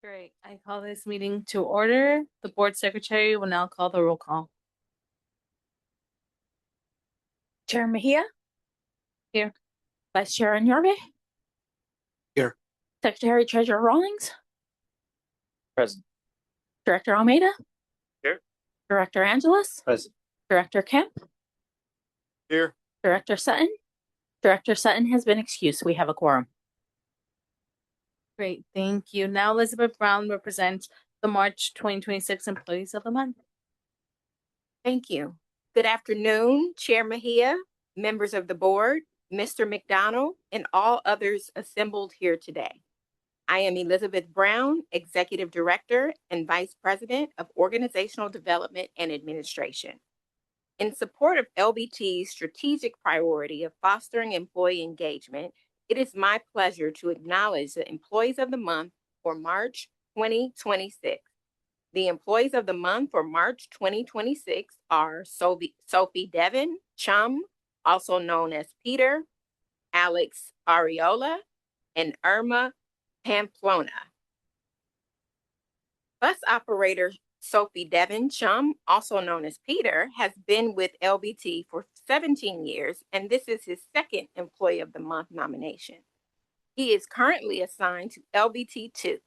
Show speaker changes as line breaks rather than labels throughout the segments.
Great. I call this meeting to order. The board secretary will now call the roll call.
Chair Mejia.
Here.
Vice Chair Yorbe.
Here.
Secretary Treasurer Rawlings.
Present.
Director Almeida.
Here.
Director Angeles.
Present.
Director Kemp.
Here.
Director Sutton. Director Sutton has been excused. We have a quorum.
Great. Thank you. Now Elizabeth Brown represents the March 2026 Employees of the Month.
Thank you. Good afternoon, Chair Mejia, members of the board, Mr. McDonald, and all others assembled here today. I am Elizabeth Brown, Executive Director and Vice President of Organizational Development and Administration. In support of LBT's strategic priority of fostering employee engagement, it is my pleasure to acknowledge the Employees of the Month for March 2026. The Employees of the Month for March 2026 are Sophie Devon Chum, also known as Peter, Alex Ariola, and Irma Pamplona. Bus operator Sophie Devon Chum, also known as Peter, has been with LBT for 17 years, and this is his second Employee of the Month nomination. He is currently assigned to LBT 2.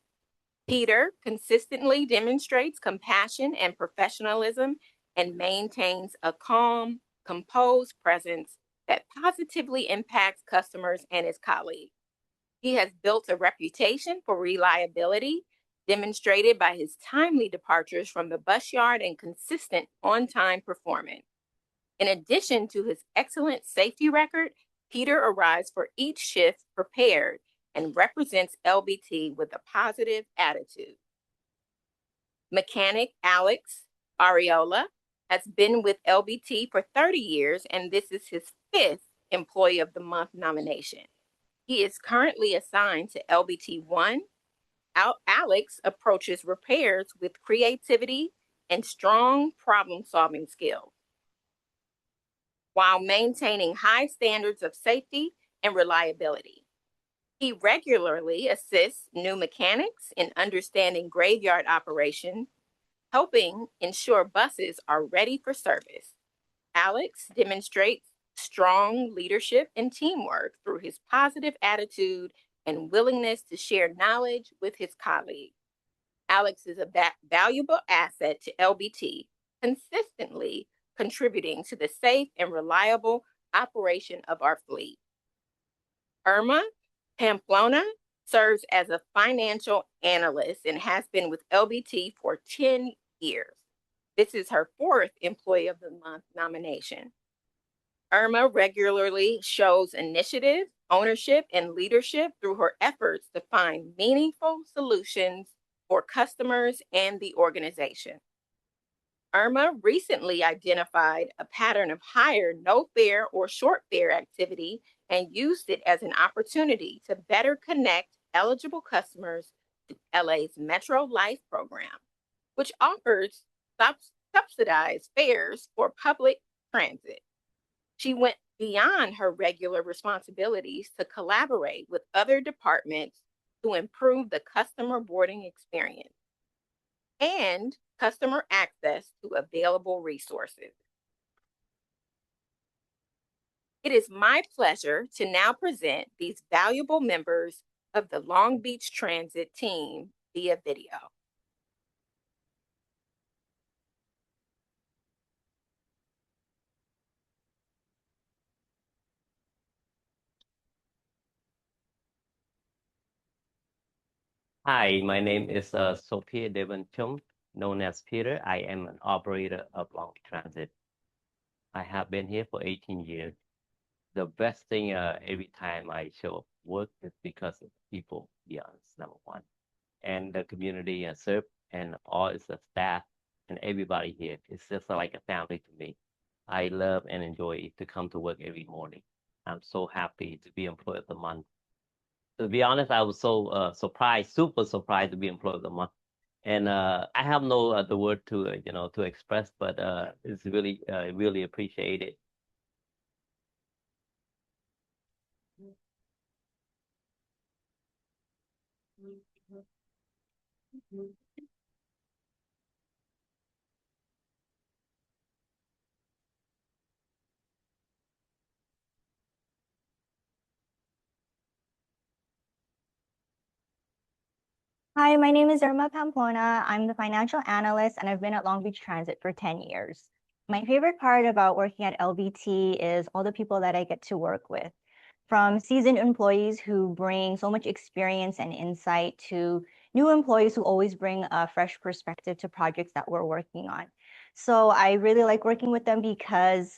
Peter consistently demonstrates compassion and professionalism and maintains a calm, composed presence that positively impacts customers and his colleagues. He has built a reputation for reliability, demonstrated by his timely departures from the bus yard and consistent on-time performance. In addition to his excellent safety record, Peter arrives for each shift prepared and represents LBT with a positive attitude. Mechanic Alex Ariola has been with LBT for 30 years, and this is his 5th Employee of the Month nomination. He is currently assigned to LBT 1. Alex approaches repairs with creativity and strong problem-solving skills, while maintaining high standards of safety and reliability. He regularly assists new mechanics in understanding graveyard operations, helping ensure buses are ready for service. Alex demonstrates strong leadership and teamwork through his positive attitude and willingness to share knowledge with his colleagues. Alex is a valuable asset to LBT, consistently contributing to the safe and reliable operation of our fleet. Irma Pamplona serves as a financial analyst and has been with LBT for 10 years. This is her 4th Employee of the Month nomination. Irma regularly shows initiative, ownership, and leadership through her efforts to find meaningful solutions for customers and the organization. Irma recently identified a pattern of higher no fare or short fare activity and used it as an opportunity to better connect eligible customers to LA's Metro Life program, which offers subsidized fares for public transit. She went beyond her regular responsibilities to collaborate with other departments to improve the customer boarding experience and customer access to available resources. It is my pleasure to now present these valuable members of the Long Beach Transit team via video.
Hi, my name is Sophia Devon Chum, known as Peter. I am an operator of Long Beach Transit. I have been here for 18 years. The best thing every time I show up work is because of people, to be honest, number one. And the community I serve and all is the staff and everybody here. It's just like a family to me. I love and enjoy to come to work every morning. I'm so happy to be Employee of the Month. To be honest, I was so surprised, super surprised to be Employee of the Month. And I have no other word to to express, but it's really really appreciated.
Hi, my name is Irma Pamplona. I'm the financial analyst and I've been at Long Beach Transit for 10 years. My favorite part about working at LBT is all the people that I get to work with, from seasoned employees who bring so much experience and insight to new employees who always bring a fresh perspective to projects that we're working on. So I really like working with them because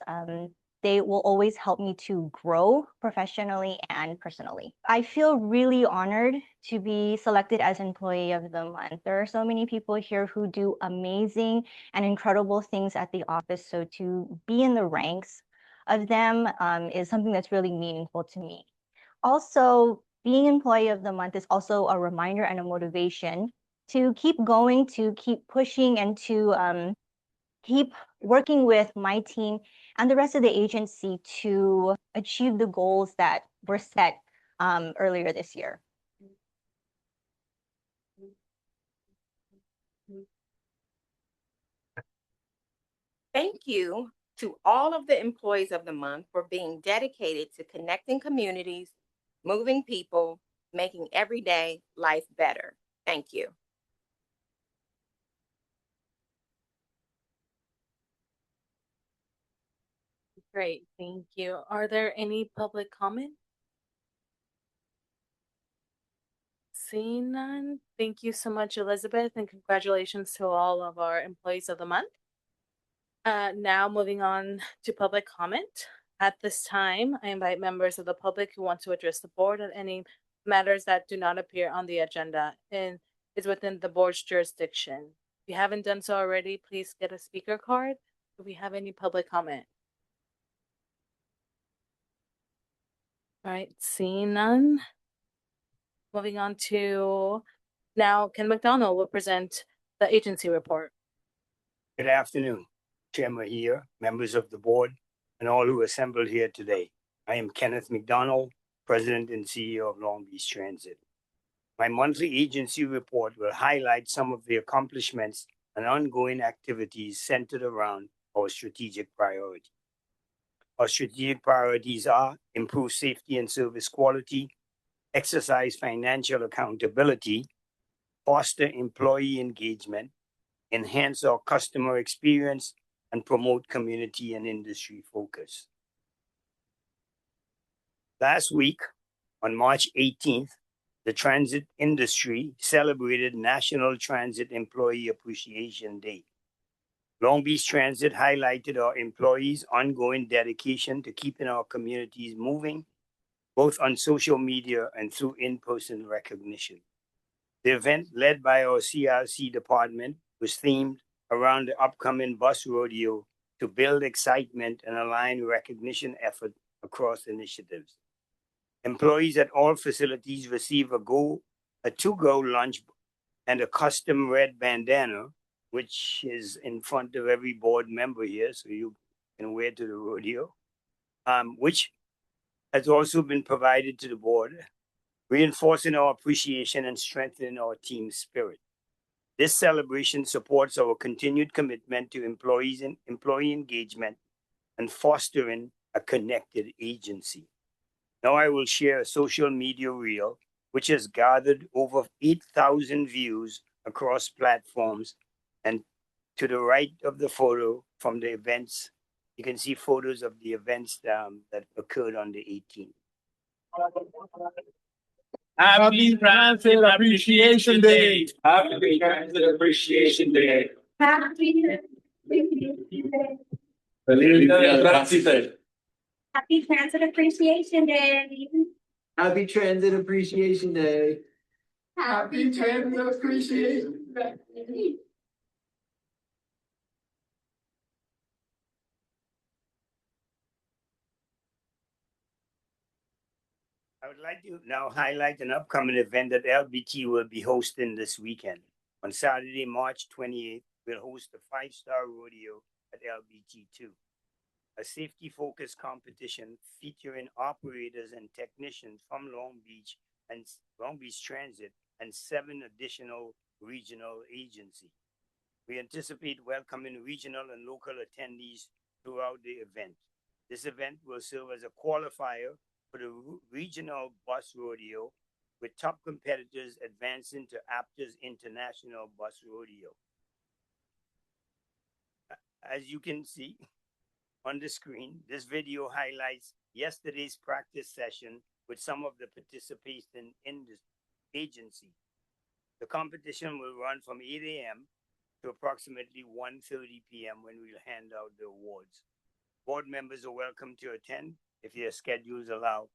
they will always help me to grow professionally and personally. I feel really honored to be selected as Employee of the Month. There are so many people here who do amazing and incredible things at the office. So to be in the ranks of them is something that's really meaningful to me. Also, being Employee of the Month is also a reminder and a motivation to keep going, to keep pushing, and to keep working with my team and the rest of the agency to achieve the goals that were set earlier this year.
Thank you to all of the employees of the month for being dedicated to connecting communities, moving people, making everyday life better. Thank you.
Great, thank you. Are there any public comment? Seeing none, thank you so much, Elizabeth, and congratulations to all of our employees of the month. Now moving on to public comment. At this time, I invite members of the public who want to address the board on any matters that do not appear on the agenda and is within the board's jurisdiction. If you haven't done so already, please get a speaker card. Do we have any public comment? All right, seeing none. Moving on to now, Ken McDonald will present the agency report.
Good afternoon, Chairman here, members of the board, and all who assembled here today. I am Kenneth McDonald, President and CEO of Long Beach Transit. My monthly agency report will highlight some of the accomplishments and ongoing activities centered around our strategic priorities. Our strategic priorities are improve safety and service quality, exercise financial accountability, foster employee engagement, enhance our customer experience, and promote community and industry focus. Last week, on March 18th, the transit industry celebrated National Transit Employee Appreciation Day. Long Beach Transit highlighted our employees' ongoing dedication to keeping our communities moving, both on social media and through in-person recognition. The event, led by our CRC department, was themed around the upcoming bus rodeo to build excitement and align recognition effort across initiatives. Employees at all facilities receive a to-go lunch and a custom red bandana, which is in front of every board member here, so you can wear to the rodeo, which has also been provided to the board, reinforcing our appreciation and strengthening our team spirit. This celebration supports our continued commitment to employees and employee engagement and fostering a connected agency. Now I will share a social media reel, which has gathered over 8,000 views across platforms. And to the right of the photo from the events, you can see photos of the events that occurred on the 18th.
Happy Transit Appreciation Day. Happy Transit Appreciation Day.
Happy
Feliz Transit.
Happy Transit Appreciation Day.
Happy Transit Appreciation Day.
Happy Transit Appreciation Day.
I would like to now highlight an upcoming event that LBT will be hosting this weekend. On Saturday, March 28th, we'll host the 5-star rodeo at LBT2, a safety-focused competition featuring operators and technicians from Long Beach and Long Beach Transit and 7 additional regional agency. We anticipate welcoming regional and local attendees throughout the event. This event will serve as a qualifier for the regional bus rodeo, with top competitors advancing to APTA's International Bus Rodeo. As you can see on the screen, this video highlights yesterday's practice session with some of the participants in this agency. The competition will run from 8 a.m. to approximately 1:30 p.m. when we'll hand out the awards. Board members are welcome to attend if their schedules allow,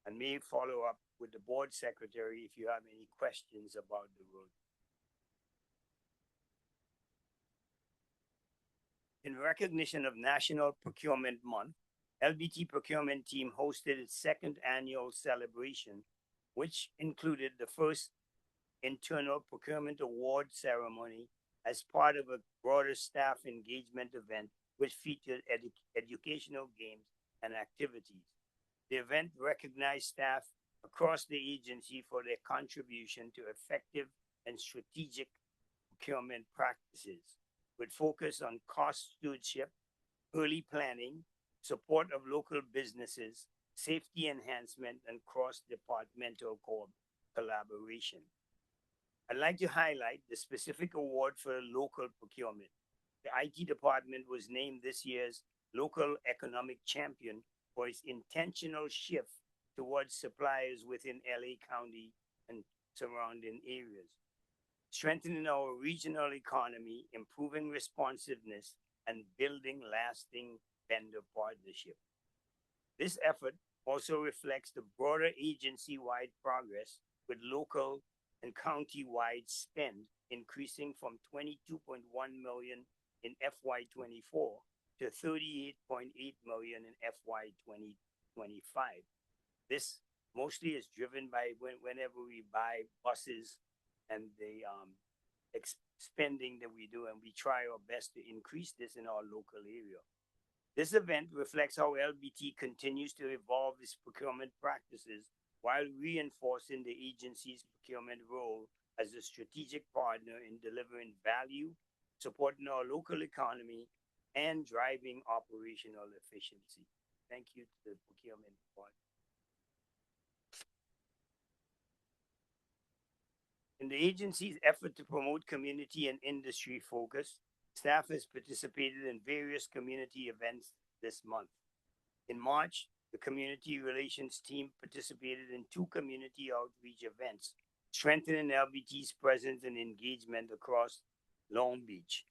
and may follow up with the board secretary if you have any questions about the road. In recognition of National Procurement Month, LBT procurement team hosted its second annual celebration, which included the first internal procurement award ceremony as part of a broader staff engagement event which featured educational games and activities. The event recognized staff across the agency for their contribution to effective and strategic procurement practices, with focus on cost stewardship, early planning, support of local businesses, safety enhancement, and cross-departmental collaboration. I'd like to highlight the specific award for local procurement. The IT department was named this year's Local Economic Champion for its intentional shift towards suppliers within LA County and surrounding areas, strengthening our regional economy, improving responsiveness, and building lasting vendor partnership. This effort also reflects the broader agency-wide progress, with local and county-wide spend increasing from $22.1 million in FY24 to $38.8 million in FY 2025. This mostly is driven by whenever we buy buses and the spending that we do, and we try our best to increase this in our local area. This event reflects how LBT continues to evolve its procurement practices while reinforcing the agency's procurement role as a strategic partner in delivering value, supporting our local economy, and driving operational efficiency. Thank you to the procurement department. In the agency's effort to promote community and industry focus, staff has participated in various community events this month. In March, the community relations team participated in 2 community outreach events, strengthening LBT's presence and engagement across Long Beach.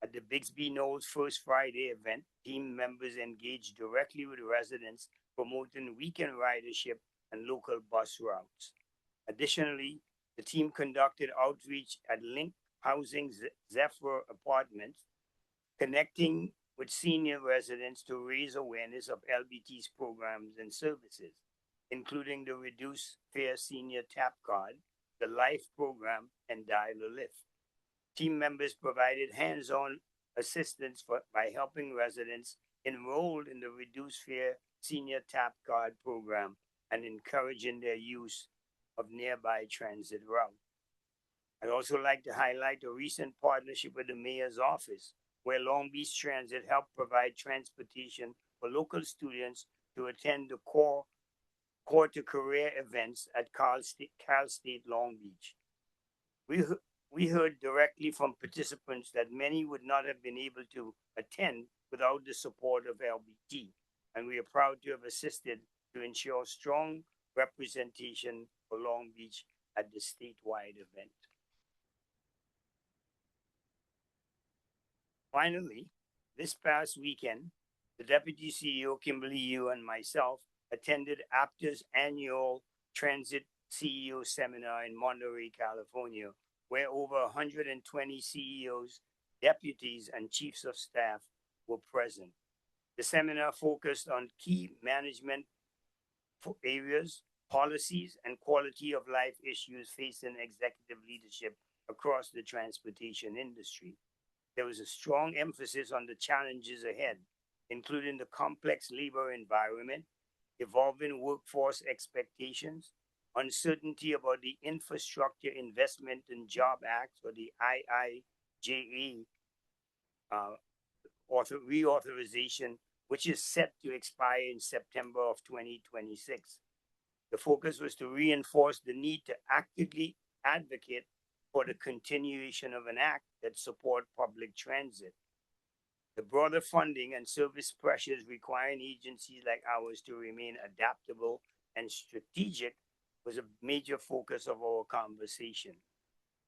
At the Bixby Knolls First Friday event, team members engaged directly with residents, promoting weekend ridership and local bus routes. Additionally, the team conducted outreach at Link Housing Zephyr Apartments, connecting with senior residents to raise awareness of LBT's programs and services, including the Reduced Fare Senior Tap Card, the LIFE program, and Dial a Lift. Team members provided hands-on assistance by helping residents enrolled in the Reduced Fare Senior Tap Card program and encouraging their use of nearby transit routes. I'd also like to highlight a recent partnership with the Mayor's Office, where Long Beach Transit helped provide transportation for local students to attend the core to career events at Cal State Long Beach. We heard directly from participants that many would not have been able to attend without the support of LBT, and we are proud to have assisted to ensure strong representation for Long Beach at the statewide event. Finally, this past weekend, the Deputy CEO, Kimberly Yu, and myself attended APTA's annual Transit CEO Seminar in Monterey, California, where over 120 CEOs, deputies, and chiefs of staff were present. The seminar focused on key management areas, policies, and quality of life issues facing executive leadership across the transportation industry. There was a strong emphasis on the challenges ahead, including the complex labor environment, evolving workforce expectations, uncertainty about the Infrastructure Investment and Job Act, or the IIJA reauthorization, which is set to expire in September of 2026. The focus was to reinforce the need to actively advocate for the continuation of an act that support public transit. The broader funding and service pressures requiring agencies like ours to remain adaptable and strategic was a major focus of our conversation.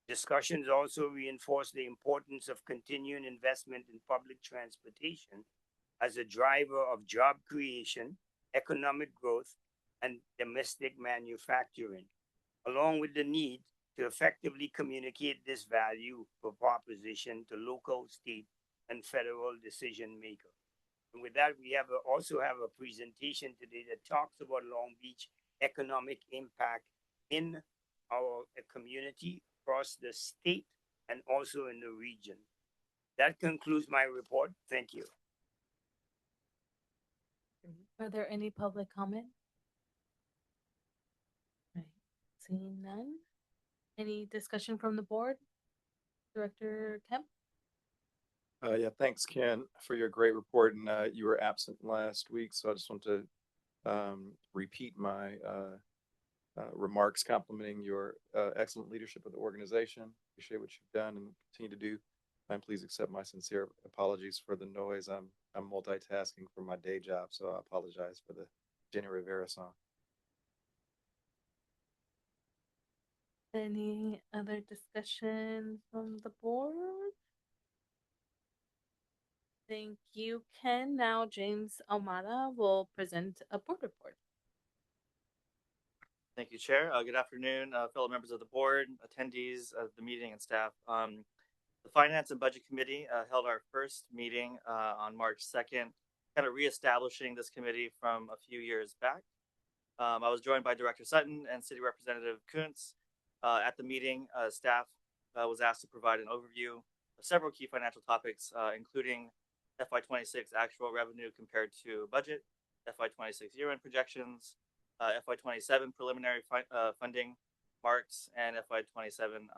Discussions also reinforced the importance of continuing investment in public transportation as a driver of job creation, economic growth, and domestic manufacturing, along with the need to effectively communicate this value proposition to local, state, and federal decision makers. And with that, we also have a presentation today that talks about Long Beach economic impact in our community, across the state, and also in the region. That concludes my report. Thank you.
Are there any public comment? Right. Seeing none. Any discussion from the board? Director Kemp?
Yeah, thanks, Ken, for your great report. And you were absent last week, so I just want to repeat my remarks complimenting your excellent leadership of the organization. Appreciate what you've done and continue to do. And please accept my sincere apologies for the noise. I'm multitasking for my day job, so I apologize for the Jenny Rivera song.
Any other discussion from the board? Thank you, Ken. Now James Almada will present a board report.
Thank you, Chair. Good afternoon, fellow members of the board, attendees of the meeting, and staff. The Finance and Budget Committee held our first meeting on March 2nd, kind of reestablishing this committee from a few years back. I was joined by Director Sutton and City Representative Kuntz. At the meeting, staff was asked to provide an overview of several key financial topics, including FY26 actual revenue compared to budget, FY26 year-end projections, FY27 preliminary funding marks, and FY27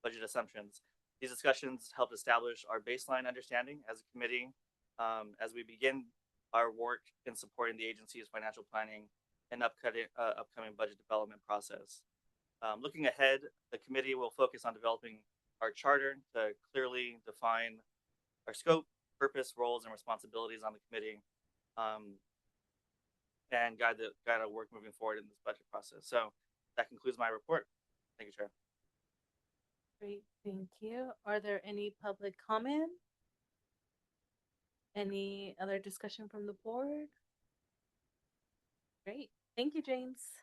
budget assumptions. These discussions helped establish our baseline understanding as a committee as we begin our work in supporting the agency's financial planning and upcoming budget development process. Looking ahead, the committee will focus on developing our charter to clearly define our scope, purpose, roles, and responsibilities on the committee, and guide our work moving forward in this budget process. So that concludes my report. Thank you, Chair.
Great, thank you. Are there any public comment? Any other discussion from the board? Great, thank you, James.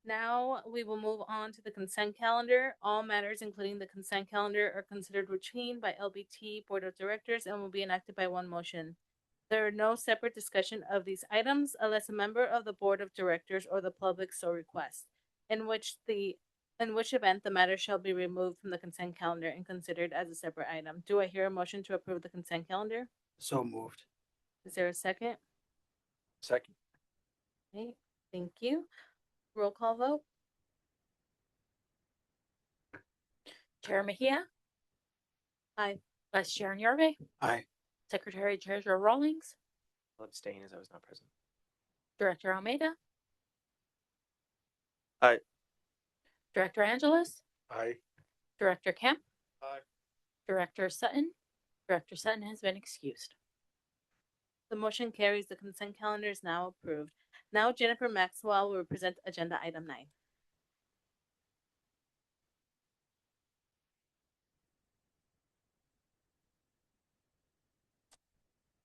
Now we will move on to the consent calendar. All matters, including the consent calendar, are considered routine by LBT Board of Directors and will be enacted by one motion. There are no separate discussion of these items unless a member of the Board of Directors or the public so requests, in which event the matter shall be removed from the consent calendar and considered as a separate item. Do I hear a motion to approve the consent calendar?
So moved.
Is there a second?
Second.
Okay, thank you. Roll call vote.
Chair Mejia.
Aye.
Vice Chair Nyorbe.
Aye.
Secretary Treasurer Rawlings.
I'll abstain as I was not present.
Director Almeida.
Aye.
Director Angeles.
Aye.
Director Kemp.
Aye.
Director Sutton. Director Sutton has been excused.
The motion carries. The consent calendar is now approved. Now Jennifer Maxwell will present agenda item 9.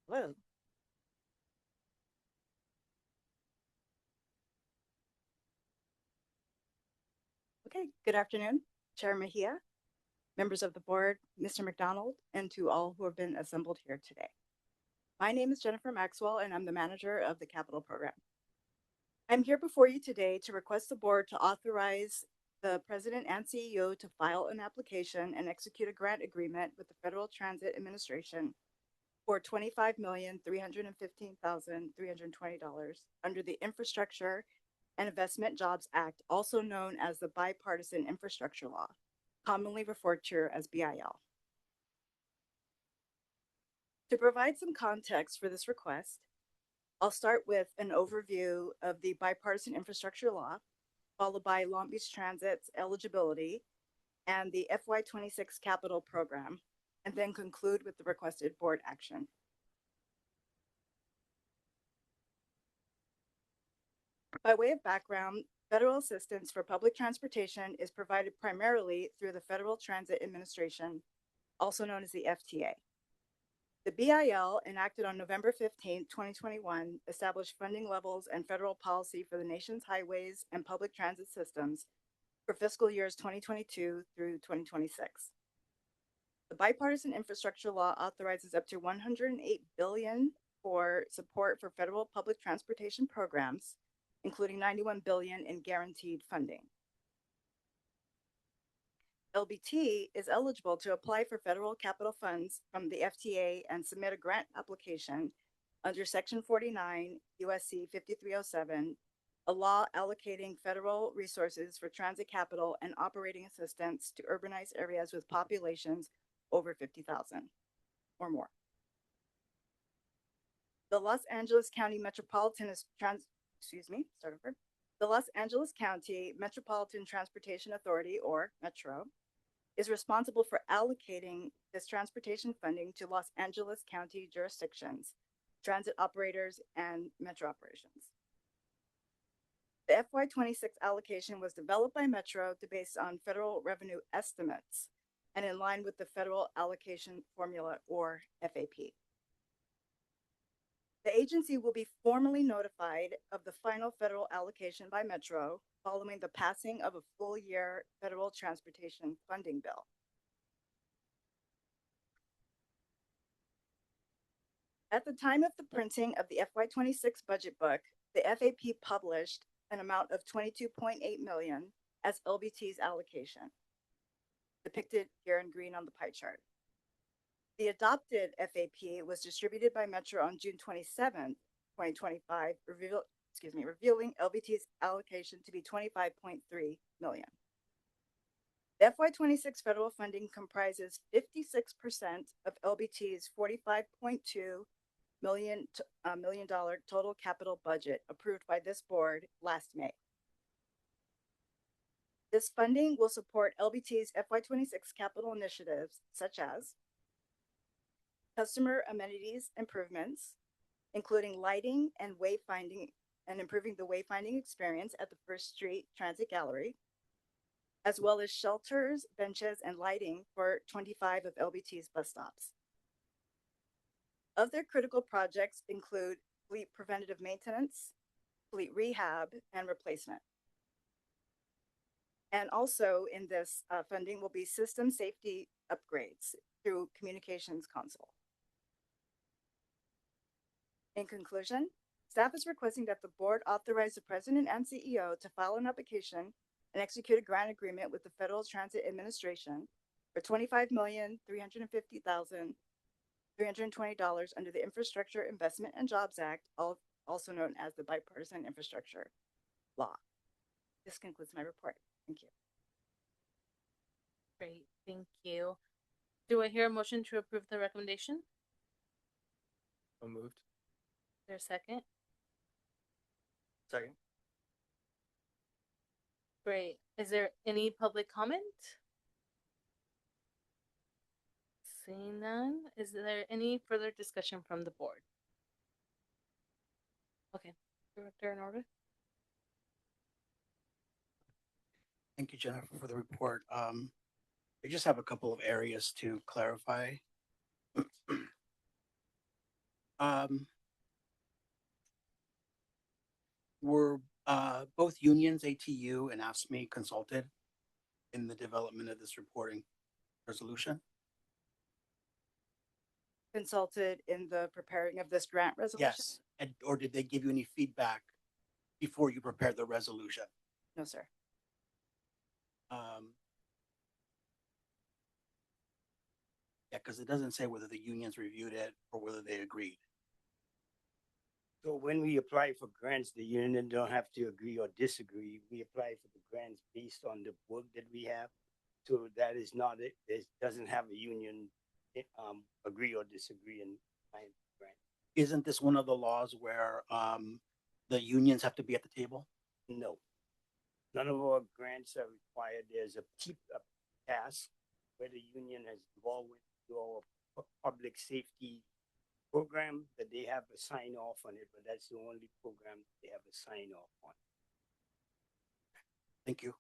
Hello. Okay, good afternoon, Chair Mejia, members of the board, Mr. McDonald, and to all who have been assembled here today. My name is Jennifer Maxwell, and I'm the manager of the Capital Program. I'm here before you today to request the board to authorize the president and CEO to file an application and execute a grant agreement with the Federal Transit Administration for $25,315,320 under the Infrastructure and Investment Jobs Act, also known as the Bipartisan Infrastructure Law, commonly referred to as BIL. To provide some context for this request, I'll start with an overview of the Bipartisan Infrastructure Law, followed by Long Beach Transit's eligibility and the FY26 capital program, and then conclude with the requested board action. By way of background, federal assistance for public transportation is provided primarily through the Federal Transit Administration, also known as the FTA. The BIL, enacted on November 15, 2021, established funding levels and federal policy for the nation's highways and public transit systems for fiscal years 2022 through 2026. The Bipartisan Infrastructure Law authorizes up to $108 billion for support for federal public transportation programs, including $91 billion in guaranteed funding. LBT is eligible to apply for federal capital funds from the FTA and submit a grant application under Section 49 USC 5307, a law allocating federal resources for transit capital and operating assistance to urbanized areas with populations over 50,000 or more. The Los Angeles County Metropolitan The Los Angeles County Metropolitan Transportation Authority, or Metro, is responsible for allocating this transportation funding to Los Angeles County jurisdictions, transit operators, and metro operations. The FY26 allocation was developed by Metro based on federal revenue estimates and in line with the Federal Allocation Formula, or FAP. The agency will be formally notified of the final federal allocation by Metro following the passing of a full-year federal transportation funding bill. At the time of the printing of the FY26 budget book, the FAP published an amount of $22.8 million as LBT's allocation, depicted here in green on the pie chart. The adopted FAP was distributed by Metro on June 27, 2025, revealing LBT's allocation to be $25.3 million. The FY26 federal funding comprises 56% of LBT's $45.2 million total capital budget approved by this board last May. This funding will support LBT's FY26 capital initiatives, such as customer amenities improvements, including lighting and wayfinding and improving the wayfinding experience at the First Street Transit Gallery, as well as shelters, benches, and lighting for 25 of LBT's bus stops. Other critical projects include fleet preventative maintenance, fleet rehab, and replacement. And also in this funding will be system safety upgrades through communications console. In conclusion, staff is requesting that the board authorize the president and CEO to file an application and execute a grant agreement with the Federal Transit Administration for $25,350,320 under the Infrastructure Investment and Jobs Act, also known as the Bipartisan Infrastructure Law. This concludes my report. Thank you.
Great, thank you. Do I hear a motion to approve the recommendation?
So moved.
Is there a second?
Second.
Great. Is there any public comment? Seeing none, is there any further discussion from the board? Okay, Director Norwood.
Thank you, Jennifer, for the report. I just have a couple of areas to clarify. Were both unions, ATU and AFSCME, consulted in the development of this reporting resolution?
Consulted in the preparing of this grant resolution?
Yes. Or did they give you any feedback before you prepared the resolution?
No, sir.
Yeah, because it doesn't say whether the unions reviewed it or whether they agreed.
So
when we apply for grants, the union don't have to agree or disagree. We apply for the grants based on the work that we have. So that is not it. It doesn't have a union agree or disagree in applying for grant.
Isn't this one of the laws where the unions have to be at the table?
No, none of our grants are required. There's a task where the union has involved with our public safety program that they have a sign off on it, but that's the only program they have a sign off on.
Thank you.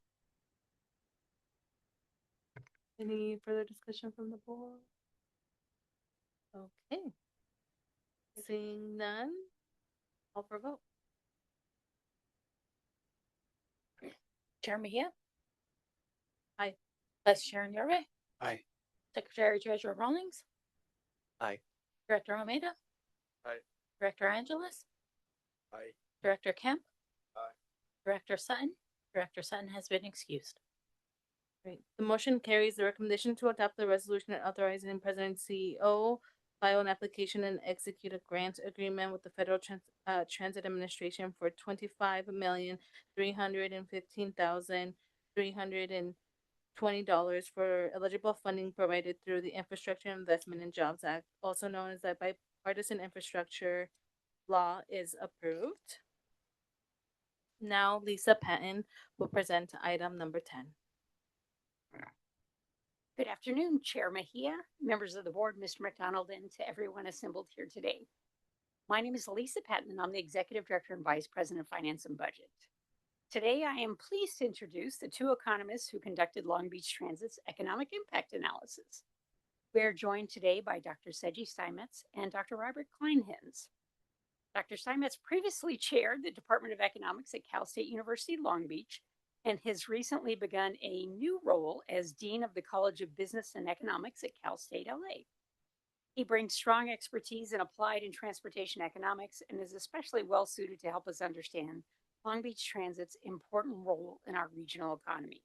Any further discussion from the board? Okay. Seeing none, I'll for vote.
Chair Mejia?
Aye.
Vice Chair Nure?
Aye.
Secretary Treasurer Rawlings?
Aye.
Director Almeida?
Aye.
Director Angeles?
Aye.
Director Kemp?
Aye.
Director Sutton? Director Sutton has been excused.
Great. The motion carries. The recommendation to adopt the resolution authorizing President CEO file an application and execute a grant agreement with the Federal Transit Administration for $25,315,320 for eligible funding provided through the Infrastructure Investment and Jobs Act, also known as the Bipartisan Infrastructure Law, is approved. Now Lisa Patton will present item number 10.
Good afternoon, Chair Mejia, members of the board, Mr. McDonald, and to everyone assembled here today. My name is Lisa Patton, and I'm the Executive Director and Vice President of Finance and Budget. Today, I am pleased to introduce the two economists who conducted Long Beach Transit's economic impact analysis. We are joined today by Dr. Seji Steinmetz and Dr. Robert Kleinhens. Dr. Steinmetz previously chaired the Department of Economics at Cal State University, Long Beach, and has recently begun a new role as Dean of the College of Business and Economics at Cal State LA. He brings strong expertise in applied and transportation economics and is especially well suited to help us understand Long Beach Transit's important role in our regional economy.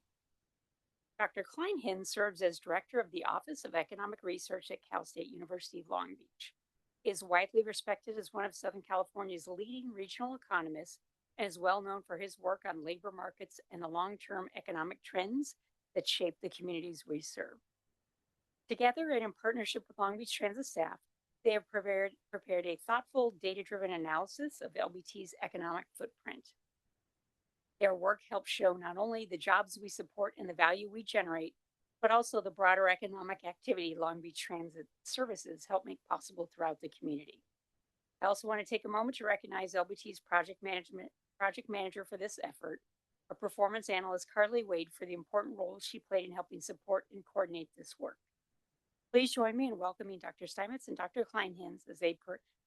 Dr. Kleinhens serves as Director of the Office of Economic Research at Cal State University, Long Beach. He is widely respected as one of Southern California's leading regional economists and is well known for his work on labor markets and the long-term economic trends that shape the communities we serve. Together and in partnership with Long Beach Transit staff, they have prepared a thoughtful, data-driven analysis of LBT's economic footprint. Their work helps show not only the jobs we support and the value we generate, but also the broader economic activity Long Beach Transit services help make possible throughout the community. I also want to take a moment to recognize LBT's project manager for this effort, our performance analyst Carly Wade, for the important role she played in helping support and coordinate this work. Please join me in welcoming Dr. Steinmetz and Dr. Kleinhens as they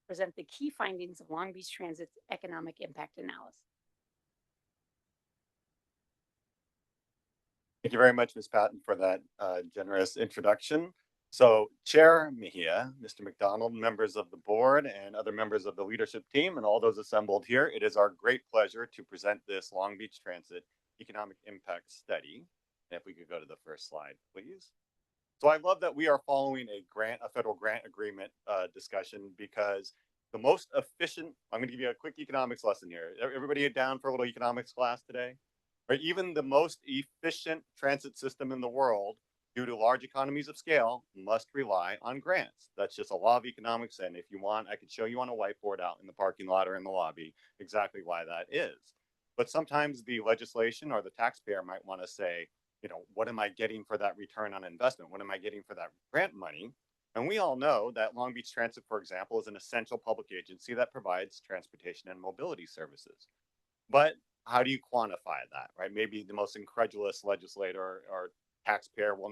present the key findings of Long Beach Transit's economic impact analysis.
Thank you very much, Ms. Patton, for that generous introduction. So, Chair Mejia, Mr. McDonald, members of the board, and other members of the leadership team, and all those assembled here, it is our great pleasure to present this Long Beach Transit Economic Impact Study. And if we could go to the first slide, please. So I love that we are following a federal grant agreement discussion, because the most efficient, I'm going to give you a quick economics lesson here. Everybody down for a little economics class today? Right? Even the most efficient transit system in the world, due to large economies of scale, must rely on grants. That's just a law of economics. And if you want, I could show you on a whiteboard out in the parking lot or in the lobby exactly why that is. But sometimes the legislation or the taxpayer might want to say, what am I getting for that return on investment? What am I getting for that grant money? And we all know that Long Beach Transit, for example, is an essential public agency that provides transportation and mobility services. But how do you quantify that, right? Maybe the most incredulous legislator or taxpayer will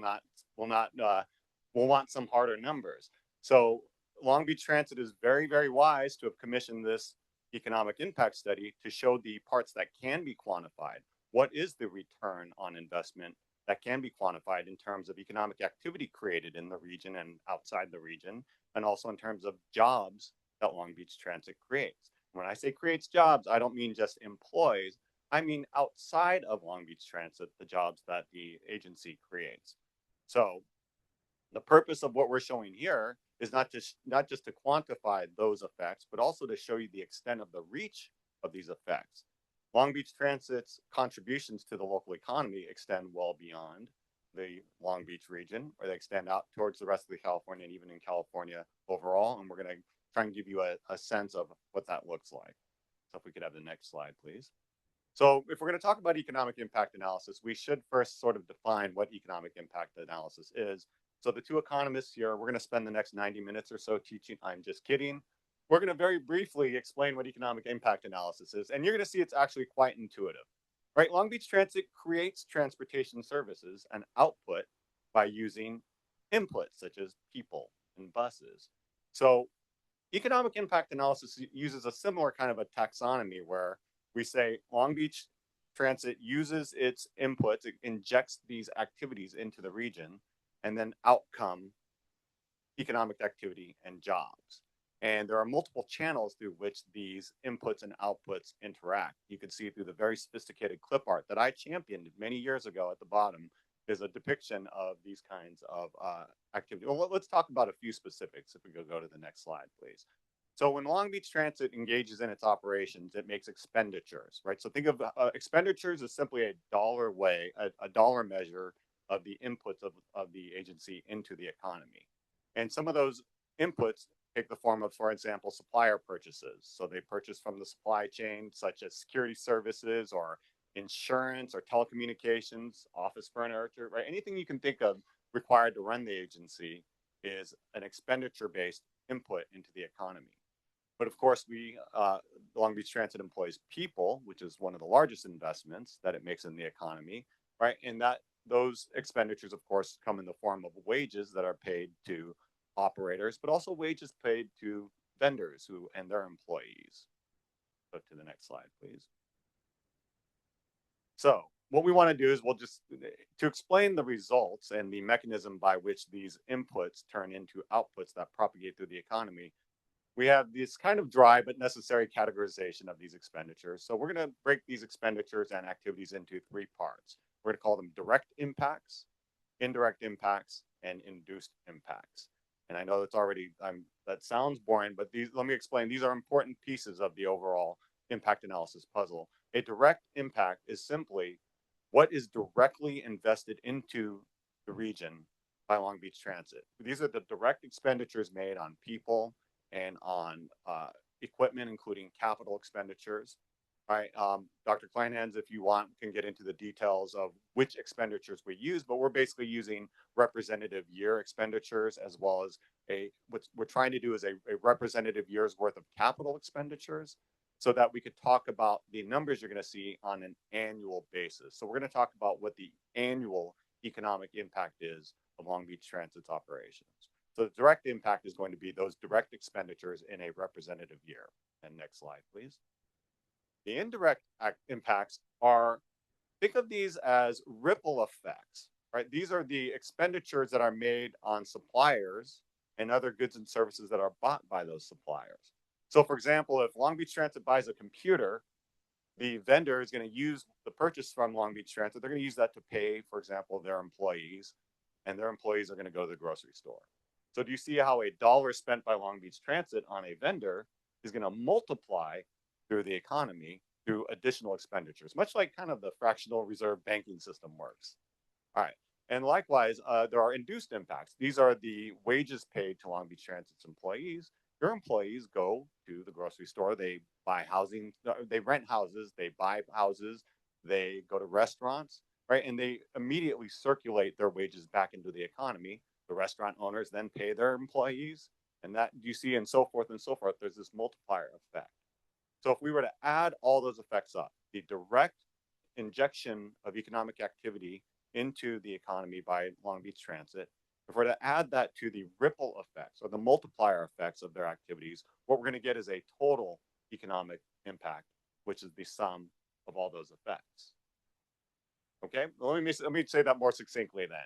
want some harder numbers. So Long Beach Transit is very, very wise to have commissioned this economic impact study to show the parts that can be quantified. What is the return on investment that can be quantified in terms of economic activity created in the region and outside the region, and also in terms of jobs that Long Beach Transit creates? When I say creates jobs, I don't mean just employs. I mean outside of Long Beach Transit, the jobs that the agency creates. So the purpose of what we're showing here is not just to quantify those effects, but also to show you the extent of the reach of these effects. Long Beach Transit's contributions to the local economy extend well beyond the Long Beach region, or they extend out towards the rest of the California and even in California overall. And we're going to try and give you a sense of what that looks like. So if we could have the next slide, please. So if we're going to talk about economic impact analysis, we should first sort of define what economic impact analysis is. So the two economists here, we're going to spend the next 90 minutes or so teaching. I'm just kidding. We're going to very briefly explain what economic impact analysis is. And you're going to see it's actually quite intuitive, right? Long Beach Transit creates transportation services and output by using inputs such as people and buses. So economic impact analysis uses a similar kind of a taxonomy where we say Long Beach Transit uses its inputs, it injects these activities into the region, and then out come economic activity and jobs. And there are multiple channels through which these inputs and outputs interact. You can see through the very sophisticated clip art that I championed many years ago at the bottom is a depiction of these kinds of activity. Well, let's talk about a few specifics if we could go to the next slide, please. So when Long Beach Transit engages in its operations, it makes expenditures, right? So think of expenditures as simply a dollar measure of the inputs of the agency into the economy. And some of those inputs take the form of, for example, supplier purchases. So they purchase from the supply chain, such as security services or insurance or telecommunications, office furniture, right? Anything you can think of required to run the agency is an expenditure-based input into the economy. But of course, Long Beach Transit employs people, which is one of the largest investments that it makes in the economy, right? And those expenditures, of course, come in the form of wages that are paid to operators, but also wages paid to vendors and their employees. Go to the next slide, please. So what we want to do is to explain the results and the mechanism by which these inputs turn into outputs that propagate through the economy, we have this kind of dry but necessary categorization of these expenditures. So we're going to break these expenditures and activities into three parts. We're going to call them direct impacts, indirect impacts, and induced impacts. And I know that sounds boring, but let me explain. These are important pieces of the overall impact analysis puzzle. A direct impact is simply what is directly invested into the region by Long Beach Transit. These are the direct expenditures made on people and on equipment, including capital expenditures. Right, Dr. Kleinhans, if you want, can get into the details of which expenditures we use, but we're basically using representative year expenditures as well as what we're trying to do is a representative year's worth of capital expenditures so that we could talk about the numbers you're going to see on an annual basis. So we're going to talk about what the annual economic impact is of Long Beach Transit's operations. So the direct impact is going to be those direct expenditures in a representative year. And next slide, please. The indirect impacts think of these as ripple effects, right? These are the expenditures that are made on suppliers and other goods and services that are bought by those suppliers. So for example, if Long Beach Transit buys a computer, the vendor is going to use the purchase from Long Beach Transit. They're going to use that to pay, for example, their employees, and their employees are going to go to the grocery store. So do you see how a dollar spent by Long Beach Transit on a vendor is going to multiply through the economy through additional expenditures, much like kind of the fractional reserve banking system works. All right. And likewise, there are induced impacts. These are the wages paid to Long Beach Transit's employees. Your employees go to the grocery store, they buy housing, they rent houses, they buy houses, they go to restaurants, right? And they immediately circulate their wages back into the economy. The restaurant owners then pay their employees, and that you see, and so forth and so forth. There's this multiplier effect. So if we were to add all those effects up, the direct injection of economic activity into the economy by Long Beach Transit, if we're to add that to the ripple effects or the multiplier effects of their activities, what we're going to get is a total economic impact, which is the sum of all those effects. Okay, let me say that more succinctly then.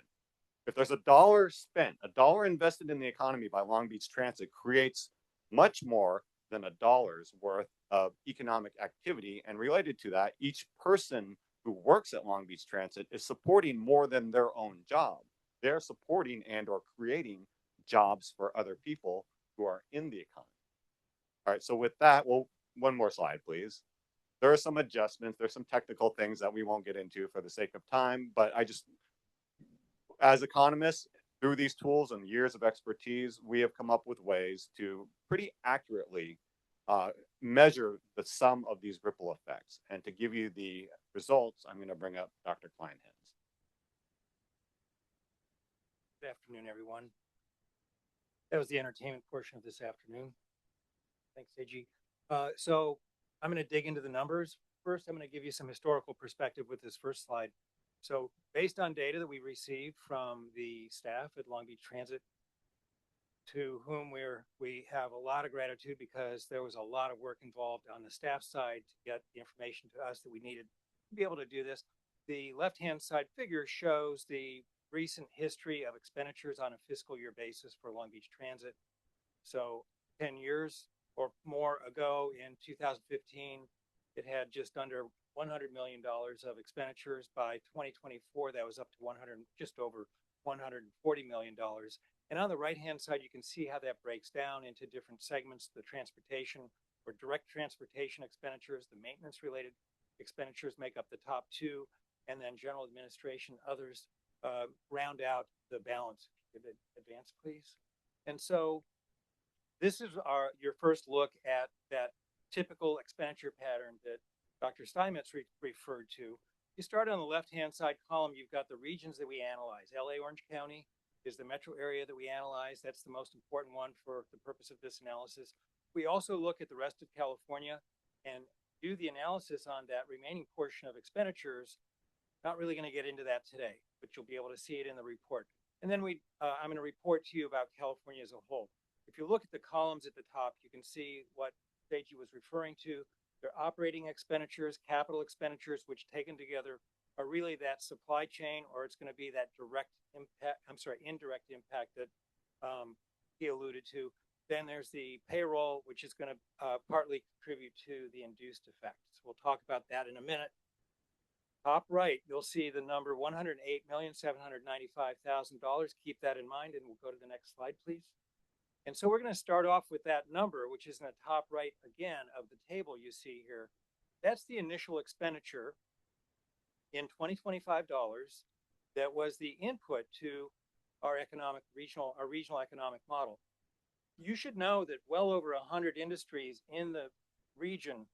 If there's a dollar spent, a dollar invested in the economy by Long Beach Transit creates much more than a dollar's worth of economic activity. And related to that, each person who works at Long Beach Transit is supporting more than their own job. They're supporting and or creating jobs for other people who are in the economy. All right, so with that, well, one more slide, please. There are some adjustments, there's some technical things that we won't get into for the sake of time, but I just, as economists, through these tools and years of expertise, we have come up with ways to pretty accurately measure the sum of these ripple effects. And to give you the results, I'm going to bring up Dr. Kleinhans.
Good afternoon, everyone. That was the entertainment portion of this afternoon. Thanks, AG. So I'm going to dig into the numbers. First, I'm going to give you some historical perspective with this first slide. So based on data that we received from the staff at Long Beach Transit, to whom we have a lot of gratitude because there was a lot of work involved on the staff side to get the information to us that we needed to be able to do this. The left-hand side figure shows the recent history of expenditures on a fiscal year basis for Long Beach Transit. So 10 years or more ago in 2015, it had just under $100 million of expenditures. By 2024, that was up to just over $140 million. And on the right-hand side, you can see how that breaks down into different segments: the transportation or direct transportation expenditures, the maintenance-related expenditures make up the top two, and then general administration, others round out the balance. Advance, please. And so this is your first look at that typical expenditure pattern that Dr. Steinmetz referred to. You start on the left-hand side column, you've got the regions that we analyze. LA Orange County is the metro area that we analyze. That's the most important one for the purpose of this analysis. We also look at the rest of California and do the analysis on that remaining portion of expenditures. Not really going to get into that today, but you'll be able to see it in the report. And then I'm going to report to you about California as a whole. If you look at the columns at the top, you can see what Seiji was referring to. They're operating expenditures, capital expenditures, which taken together are really that supply chain, or it's going to be that indirect impact that he alluded to. Then there's the payroll, which is going to partly contribute to the induced effects. We'll talk about that in a minute. Top right, you'll see the number $108,795,000. Keep that in mind, and we'll go to the next slide, please. And so we're going to start off with that number, which is in the top right again of the table you see here. That's the initial expenditure in 2025 dollars that was the input to our regional economic model. You should know that well over 100 industries in the region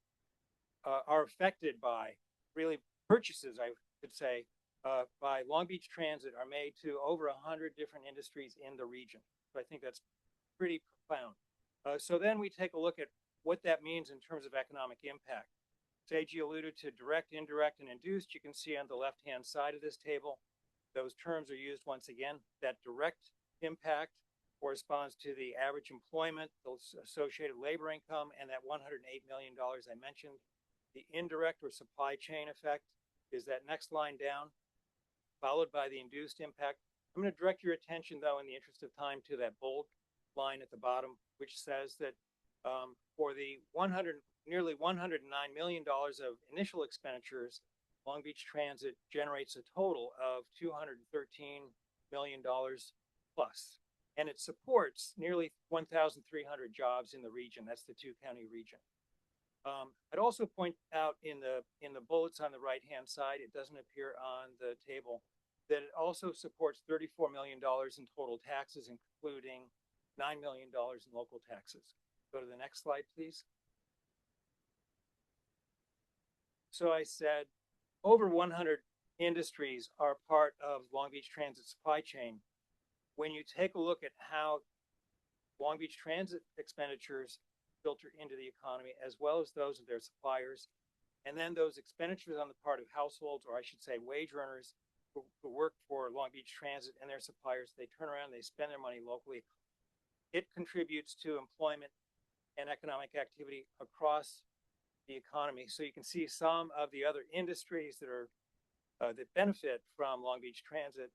are affected by really purchases, I could say, by Long Beach Transit are made to over 100 different industries in the region. So I think that's pretty profound. So then we take a look at what that means in terms of economic impact. Seiji alluded to direct, indirect, and induced. You can see on the left-hand side of this table, those terms are used once again. That direct impact corresponds to the average employment, those associated labor income, and that $108 million I mentioned. The indirect or supply chain effect is that next line down, followed by the induced impact. I'm going to direct your attention, though, in the interest of time, to that bold line at the bottom, which says that for the nearly $109 million of initial expenditures, Long Beach Transit generates a total of $213 million plus. And it supports nearly 1,300 jobs in the region. That's the two-county region. I'd also point out in the bullets on the right-hand side, it doesn't appear on the table, that it also supports $34 million in total taxes, including $9 million in local taxes. Go to the next slide, please. So I said over 100 industries are part of Long Beach Transit supply chain. When you take a look at how Long Beach Transit expenditures filter into the economy, as well as those of their suppliers, and then those expenditures on the part of households, or I should say wage earners, who work for Long Beach Transit and their suppliers, they turn around, they spend their money locally. It contributes to employment and economic activity across the economy. So you can see some of the other industries that are that benefit from Long Beach Transit.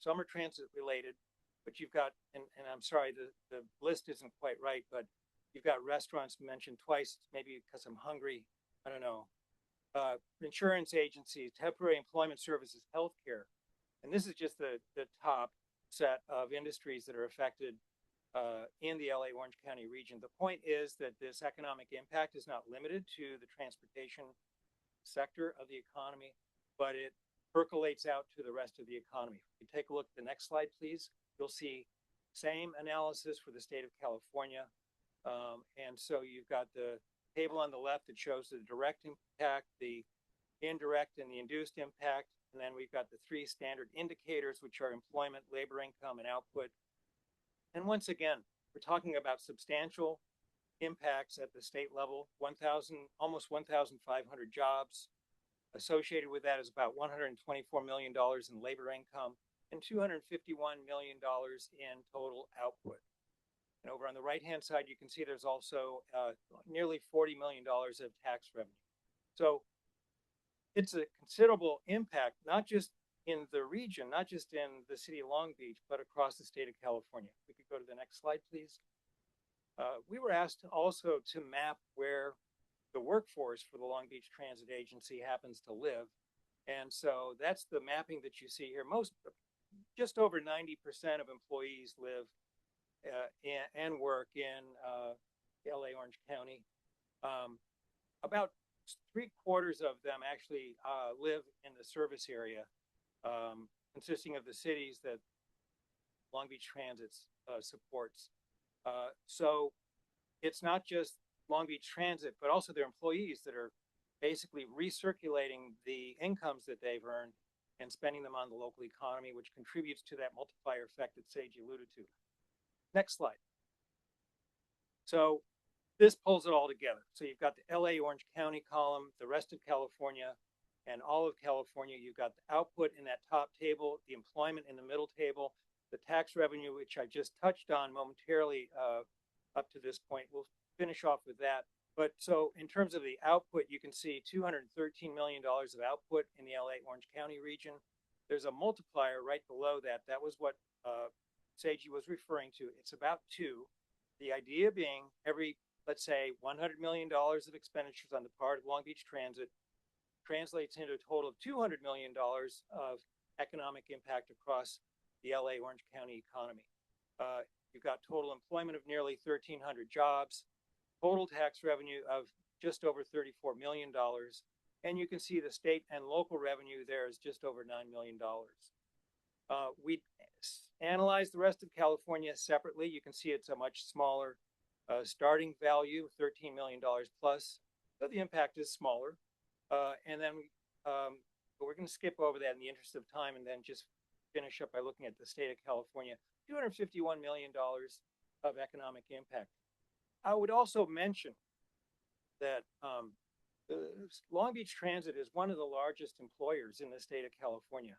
Some are transit related, but you've got, and I'm sorry, the list isn't quite right, but you've got restaurants mentioned twice, maybe because I'm hungry, I don't know. Insurance agencies, temporary employment services, healthcare. And this is just the top. set of industries that are affected in the LA Orange County region. The point is that this economic impact is not limited to the transportation sector of the economy, but it percolates out to the rest of the economy. If you take a look at the next slide, please, you'll see same analysis for the state of California. And so you've got the table on the left that shows the direct impact, the indirect and the induced impact. And then we've got the three standard indicators, which are employment, labor income, and output. And once again, we're talking about substantial impacts at the state level, almost 1,500 jobs. Associated with that is about $124 million in labor income and $251 million in total output. And over on the right-hand side, you can see there's also nearly $40 million of tax revenue. So it's a considerable impact, not just in the region, not just in the city of Long Beach, but across the state of California. We could go to the next slide, please. We were asked also to map where the workforce for the Long Beach Transit Agency happens to live. And so that's the mapping that you see here. Just over 90% of employees live and work in LA Orange County. About 3/4 of them actually live in the service area, consisting of the cities that Long Beach Transit supports. So it's not just Long Beach Transit, but also their employees that are basically recirculating the incomes that they've earned and spending them on the local economy, which contributes to that multiplier effect that Seiji alluded to. Next slide. So this pulls it all together. So you've got the LA Orange County column, the rest of California, and all of California. You've got the output in that top table, the employment in the middle table, the tax revenue, which I just touched on momentarily up to this point. We'll finish off with that. But so in terms of the output, you can see $213 million of output in the LA Orange County region. There's a multiplier right below that. That was what Seiji was referring to. It's about 2. The idea being every, let's say, $100 million of expenditures on the part of Long Beach Transit translates into a total of $200 million of economic impact across the LA Orange County economy. You've got total employment of nearly 1,300 jobs, total tax revenue of just over $34 million. And you can see the state and local revenue there is just over $9 million. We analyzed the rest of California separately. You can see it's a much smaller starting value, $13 million plus, so the impact is smaller. And then but we're going to skip over that in the interest of time and then just finish up by looking at the state of California, $251 million of economic impact. I would also mention that Long Beach Transit is one of the largest employers in the state of California.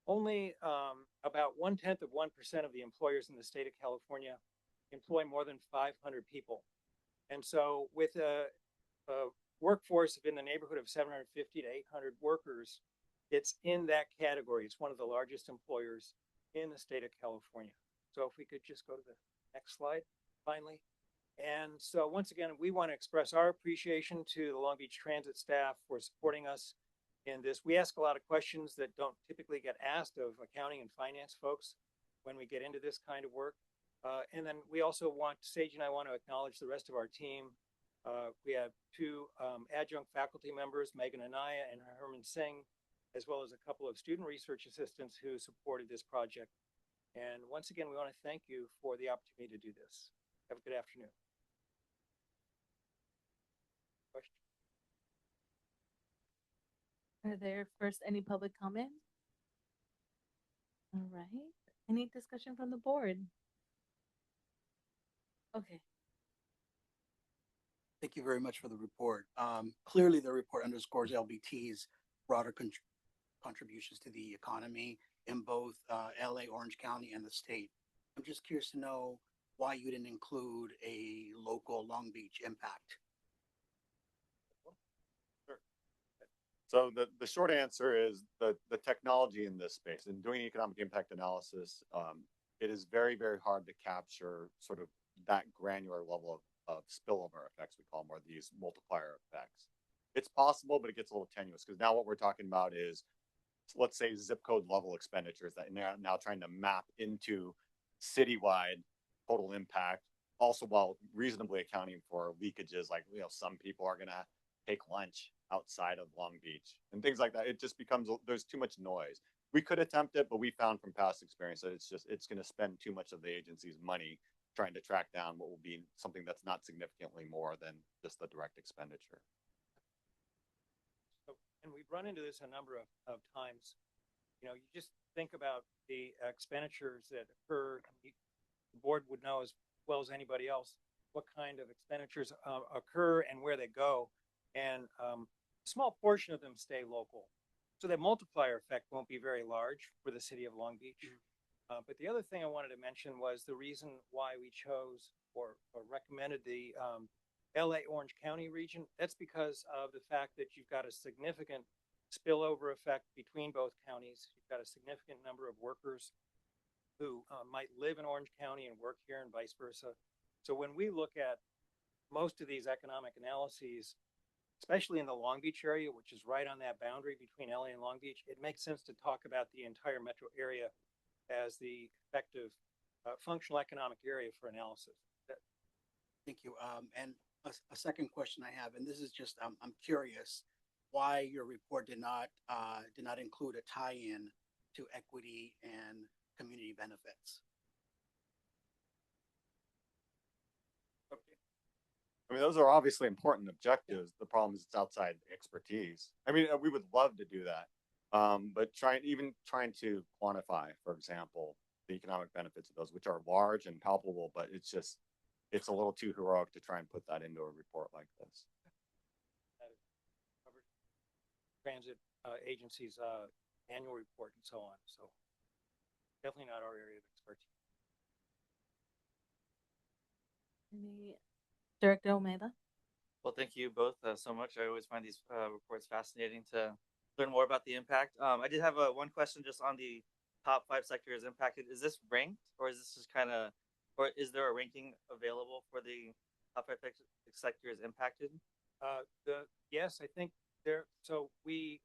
Only about 1/10 of 1% of the employers in the state of California employ more than 500 people. And so with a workforce in the neighborhood of 750 to 800 workers, it's in that category. It's one of the largest employers in the state of California. So if we could just go to the next slide, finally. And so once again, we want to express our appreciation to the Long Beach Transit staff for supporting us in this. We ask a lot of questions that don't typically get asked of accounting and finance folks when we get into this kind of work. And then we also want, Sage and I want to acknowledge the rest of our team. We have 2 adjunct faculty members, Megan Anaya and Herman Singh, as well as a couple of student research assistants who supported this project. And once again, we want to thank you for the opportunity to do this. Have a good afternoon. Question?
Are there first any public comment? All right. Any discussion from the board? Okay.
Thank you very much for the report. Clearly, the report underscores LBT's broader contributions to the economy in both LA, Orange County, and the state. I'm just curious to know why you didn't include a local Long Beach impact.
Sure. So the short answer is the technology in this space and doing economic impact analysis, it is very, very hard to capture sort of that granular level of spillover effects, we call them, or these multiplier effects. It's possible, but it gets a little tenuous because now what we're talking about is let's say zip code level expenditures that they're now trying to map into citywide total impact, also while reasonably accounting for leakages, like, some people are going to take lunch outside of Long Beach and things like that. It just becomes, there's too much noise. We could attempt it, but we found from past experience that it's going to spend too much of the agency's money trying to track down what will be something that's not significantly more than just the direct expenditure.
So, and we've run into this a number of times. You just think about the expenditures that occur. The board would know as well as anybody else what kind of expenditures occur and where they go. And a small portion of them stay local. So that multiplier effect won't be very large for the city of Long Beach. But the other thing I wanted to mention was the reason why we chose or recommended the LA Orange County region. That's because of the fact that you've got a significant spillover effect between both counties. You've got a significant number of workers who might live in Orange County and work here and vice versa. So when we look at most of these economic analyses, especially in the Long Beach area, which is right on that boundary between LA and Long Beach, it makes sense to talk about the entire metro area as the effective functional economic area for analysis.
Thank you. And a second question I have, and this is just, I'm curious why your report did not include a tie-in to equity and community benefits.
I mean, those are obviously important objectives. The problem is it's outside expertise. I mean, we would love to do that. But trying to quantify, for example, the economic benefits of those, which are large and palpable, but it's a little too heroic to try and put that into a report like this.
Transit agencies' annual report and so on. So definitely not our area of expertise.
Director Almeida?
Well, thank you both so much. I always find these reports fascinating to learn more about the impact. I did have one question just on the top 5 sectors impacted. Is this ranked, or is this just or is there a ranking available for the top 5 sectors impacted?
Yes, I think there. So we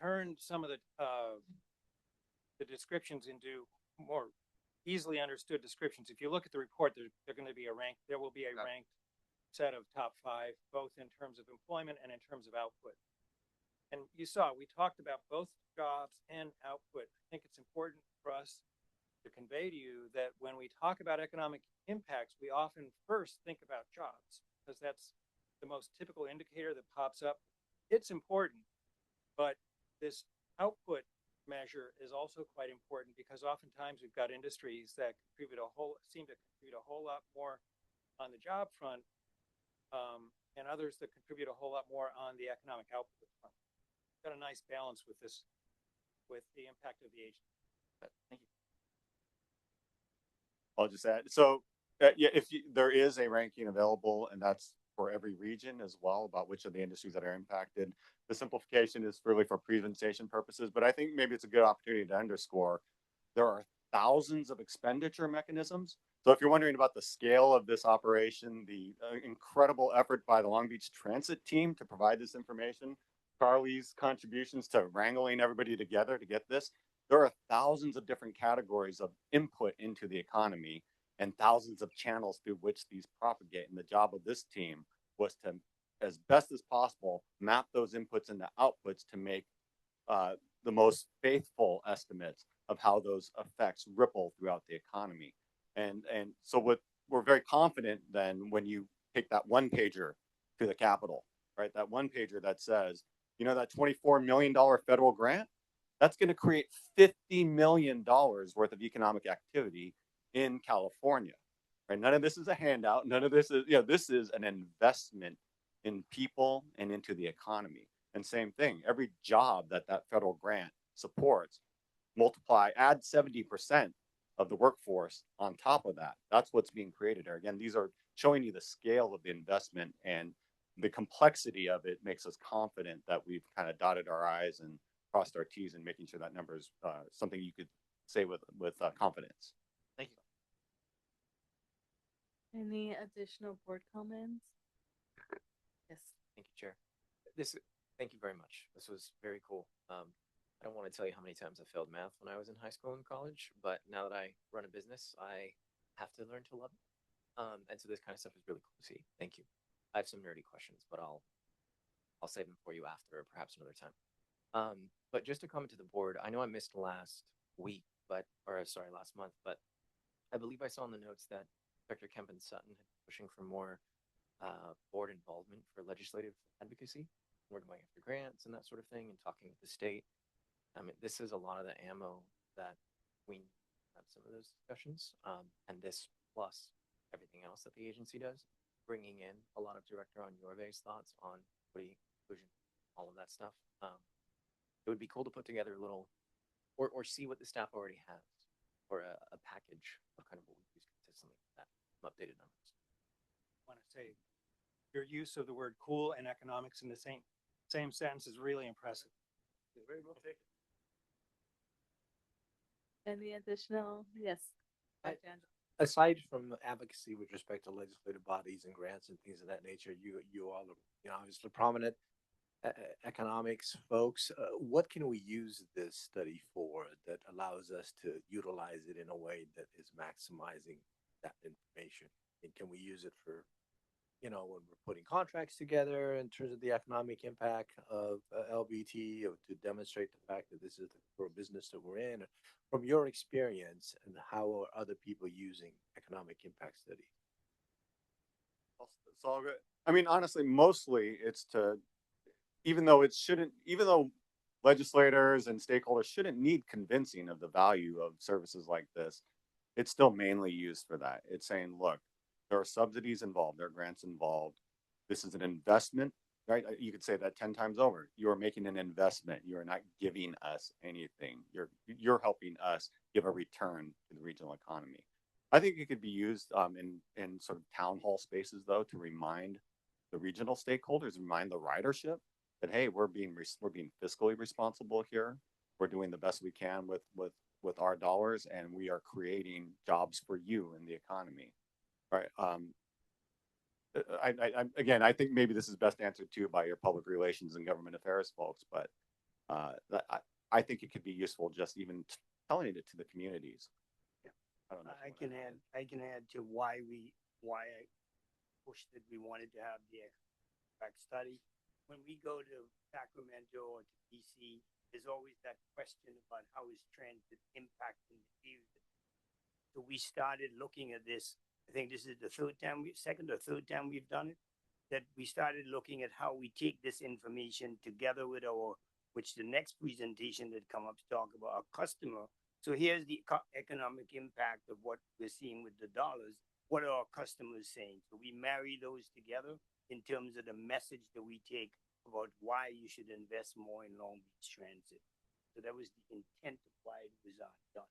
turned some of the descriptions into more easily understood descriptions. If you look at the report, they're going to be there will be a ranked set of top 5, both in terms of employment and in terms of output. And you saw, we talked about both jobs and output. I think it's important for us to convey to you that when we talk about economic impacts, we often first think about jobs because that's the most typical indicator that pops up. It's important, but this output measure is also quite important because oftentimes we've got industries that seem to contribute a whole lot more on the job front, and others that contribute a whole lot more on the economic output front. Got a nice balance with this, with the impact of the agency. Thank you.
I'll just add. So, there is a ranking available, and that's for every region as well about which of the industries that are impacted. The simplification is really for presentation purposes, but I think maybe it's a good opportunity to underscore there are thousands of expenditure mechanisms. So if you're wondering about the scale of this operation, the incredible effort by the Long Beach Transit team to provide this information, Charlie's contributions to wrangling everybody together to get this, there are thousands of different categories of input into the economy and thousands of channels through which these propagate. And the job of this team was to, as best as possible, map those inputs into outputs to make the most faithful estimates of how those effects ripple throughout the economy. And so we're very confident then when you take that one pager to the Capitol, right? That one pager that says, that $24 million federal grant, that's going to create $50 million worth of economic activity in California, right? None of this is a handout. None of this is, this is an investment in people and into the economy. And same thing, every job that federal grant supports, add 70% of the workforce on top of that. That's what's being created there. Again, these are showing you the scale of the investment, and the complexity of it makes us confident that we've kind of dotted our I's and crossed our T's and making sure that number is something you could say with confidence.
Thank you.
Any additional board comments? Yes.
Thank you, Chair. This Thank you very much. This was very cool. I don't want to tell you how many times I failed math when I was in high school and college, but now that I run a business, I have to learn to love it. And so this kind of stuff is really cool to see. Thank you. I have some nerdy questions, but I'll save them for you after, or perhaps another time. But just to comment to the board, I know I missed last week, last month, but I believe I saw in the notes that Dr. Kemp and Sutton had been pushing for more board involvement for legislative advocacy. We're going after grants and that sort of thing and talking with the state. I mean, this is a lot of the ammo that we have some of those discussions. And this plus everything else that the agency does, bringing in a lot of Director on Yorve's thoughts on equity, inclusion, all of that stuff. It would be cool to put together a little, or see what the staff already has, or a package of kind of what we use consistently with that, some updated numbers.
I want to say your use of the word cool and economics in the same sentence is really impressive.
Very well taken.
Any additional? Yes.
Aside from advocacy with respect to legislative bodies and grants and things of that nature, you all are, obviously prominent economics folks. What can we use this study for that allows us to utilize it in a way that is maximizing that information? And can we use it for, when we're putting contracts together in terms of the economic impact of LBT, or to demonstrate the fact that this is the core business that we're in? From your experience, and how are other people using economic impact studies?
It's all good. I mean, honestly, mostly it's to, even though legislators and stakeholders shouldn't need convincing of the value of services like this, it's still mainly used for that. It's saying, look, there are subsidies involved, there are grants involved. This is an investment, right? You could say that 10 times over. You are making an investment. You are not giving us anything. You're helping us give a return to the regional economy. I think it could be used in sort of town hall spaces, though, to remind the regional stakeholders, remind the ridership that, hey, we're being fiscally responsible here. We're doing the best we can with our dollars, and we are creating jobs for you in the economy. Right. I think maybe this is best answered too by your public relations and government affairs folks, but I think it could be useful just even telling it to the communities.
Yeah. I can add to why I pushed that we wanted to have the impact study. When we go to Sacramento or to DC, there's always that question about how is transit impacting the community. So we started looking at this. I think this is the second or third time we've done it, that we started looking at how we take this information together with which the next presentation that come up to talk about our customer. So here's the economic impact of what we're seeing with the dollars. What are our customers saying? So we marry those together in terms of the message that we take about why you should invest more in Long Beach Transit. So that was the intent of why it was done.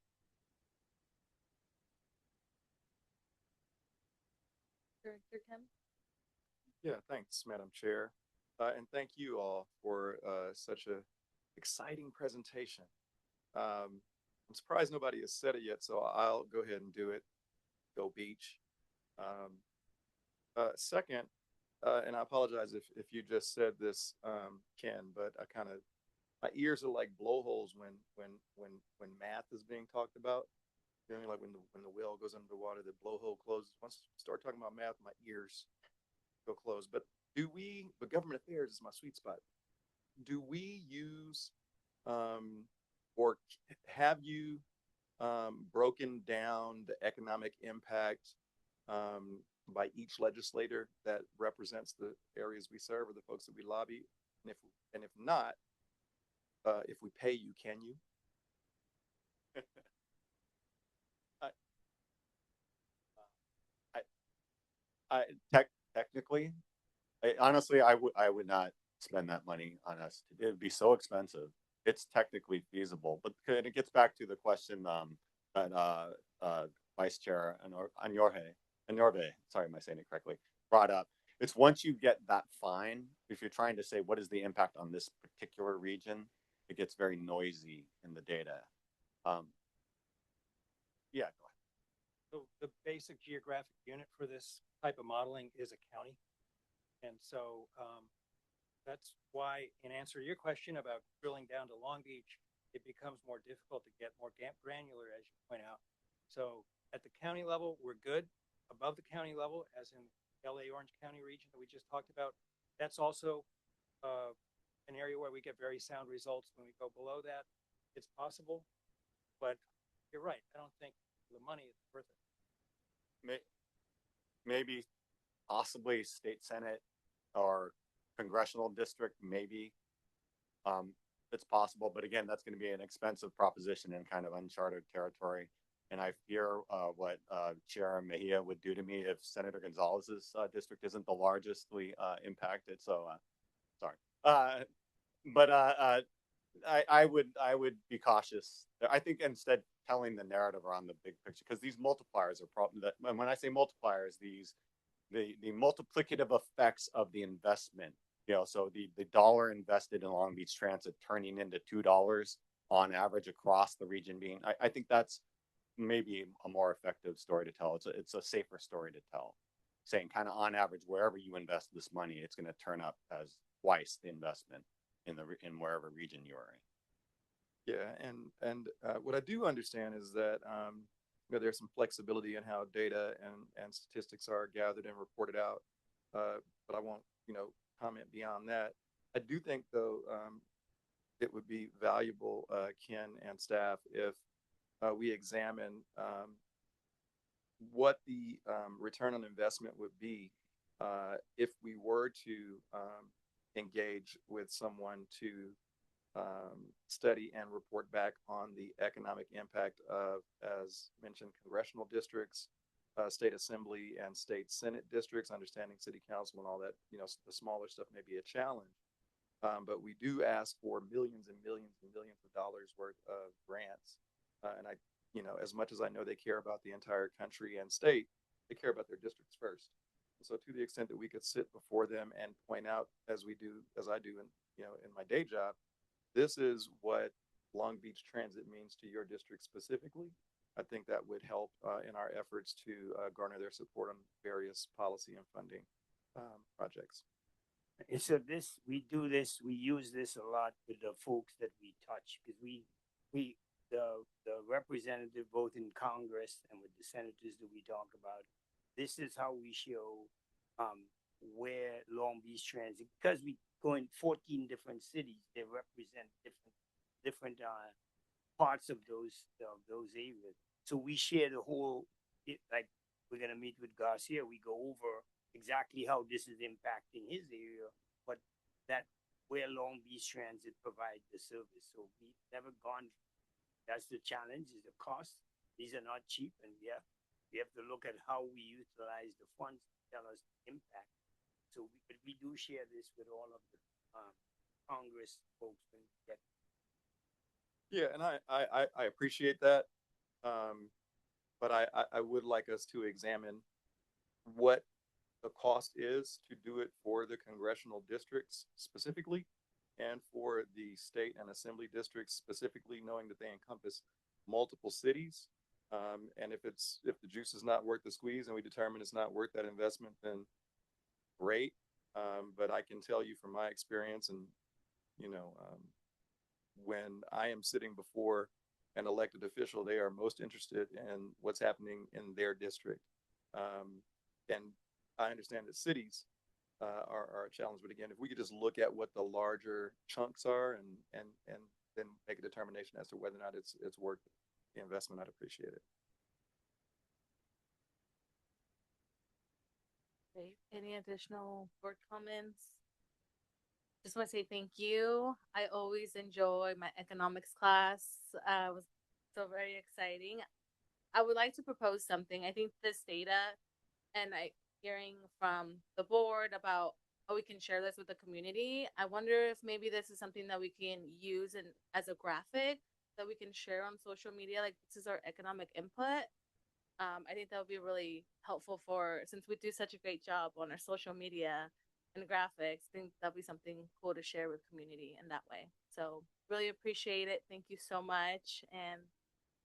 Director Kemp?
Yeah, thanks, Madam Chair. And thank you all for such a exciting presentation. I'm surprised nobody has said it yet, so I'll go ahead and do it. Go Beach. Second, and I apologize if you just said this, Ken, but my ears are like blowholes when math is being talked about. You know, like when the whale goes under the water, the blowhole closes. Once you start talking about math, my ears go closed. But government affairs is my sweet spot. Do we use, or have you broken down the economic impact by each legislator that represents the areas we serve or the folks that we lobby? And if not, if we pay you, can you?
Technically, honestly, I would not spend that money on us. It would be so expensive. It's technically feasible, but it gets back to the question that Vice Chair Anorve, sorry, am I saying it correctly, brought up. It's once you get that fine, if you're trying to say what is the impact on this particular region, it gets very noisy in the data. Yeah, go ahead.
So the basic geographic unit for this type of modeling is a county. And so That's why, in answer to your question about drilling down to Long Beach, it becomes more difficult to get more granular, as you point out. So at the county level, we're good. Above the county level, as in LA Orange County region that we just talked about, that's also an area where we get very sound results. When we go below that, it's possible, but you're right. I don't think the money is worth it.
Maybe possibly state senate or congressional district, maybe. It's possible, but again, that's going to be an expensive proposition in kind of uncharted territory. And I fear what Chair Mejia would do to me if Senator Gonzalez's district isn't the largestly impacted. So, sorry. But I would be cautious. I think instead telling the narrative around the big picture, because these multipliers are probably that. And when I say multipliers, the multiplicative effects of the investment. So the dollar invested in Long Beach Transit turning into $2 on average across the region being, I think that's maybe a more effective story to tell. It's a safer story to tell, saying kind of on average, wherever you invest this money, it's going to turn up as twice the investment in wherever region you are in.
Yeah, and what I do understand is that there's some flexibility in how data and statistics are gathered and reported out, but I won't comment beyond that. I do think though it would be valuable, Ken and staff, if we examine what the return on investment would be if we were to engage with someone to study and report back on the economic impact of, as mentioned, congressional districts, state assembly and state senate districts. Understanding city council and all that, the smaller stuff may be a challenge, but we do ask for millions and millions and millions of dollars worth of grants. And I, as much as I know they care about the entire country and state, they care about their districts first. So to the extent that we could sit before them and point out, as I do in my day job, this is what Long Beach Transit means to your district specifically, I think that would help in our efforts to garner their support on various policy and funding projects.
And so we use this a lot with the folks that we touch, because the representative both in Congress and with the senators that we talk about, this is how we show where Long Beach Transit, because we go in 14 different cities, they represent different parts of those areas. So we share the whole, like we're gonna meet with Garcia, we go over exactly how this is impacting his area, but that where Long Beach Transit provides the service. So we've never gone. That's the challenge, is the cost. These are not cheap, and we have to look at how we utilize the funds to tell us the impact. So we do share this with all of the Congress folks when we get.
Yeah, and I appreciate that, but I would like us to examine what the cost is to do it for the congressional districts specifically, and for the state and assembly districts specifically, knowing that they encompass multiple cities. And if the juice is not worth the squeeze, and we determine it's not worth that investment, then great. But I can tell you from my experience, and when I am sitting before an elected official, they are most interested in what's happening in their district. And I understand that cities are a challenge, but again, if we could just look at what the larger chunks are and then make a determination as to whether or not it's worth the investment, I'd appreciate it.
Okay. Any additional board comments? Just want to say thank you. I always enjoy my economics class. It was so very exciting. I would like to propose something. I think this data, and hearing from the board about how we can share this with the community, I wonder if maybe this is something that we can use as a graphic that we can share on social media. Like, this is our economic input. I think that would be really helpful since we do such a great job on our social media and graphics. I think that'll be something cool to share with community in that way. So really appreciate it. Thank you so much, and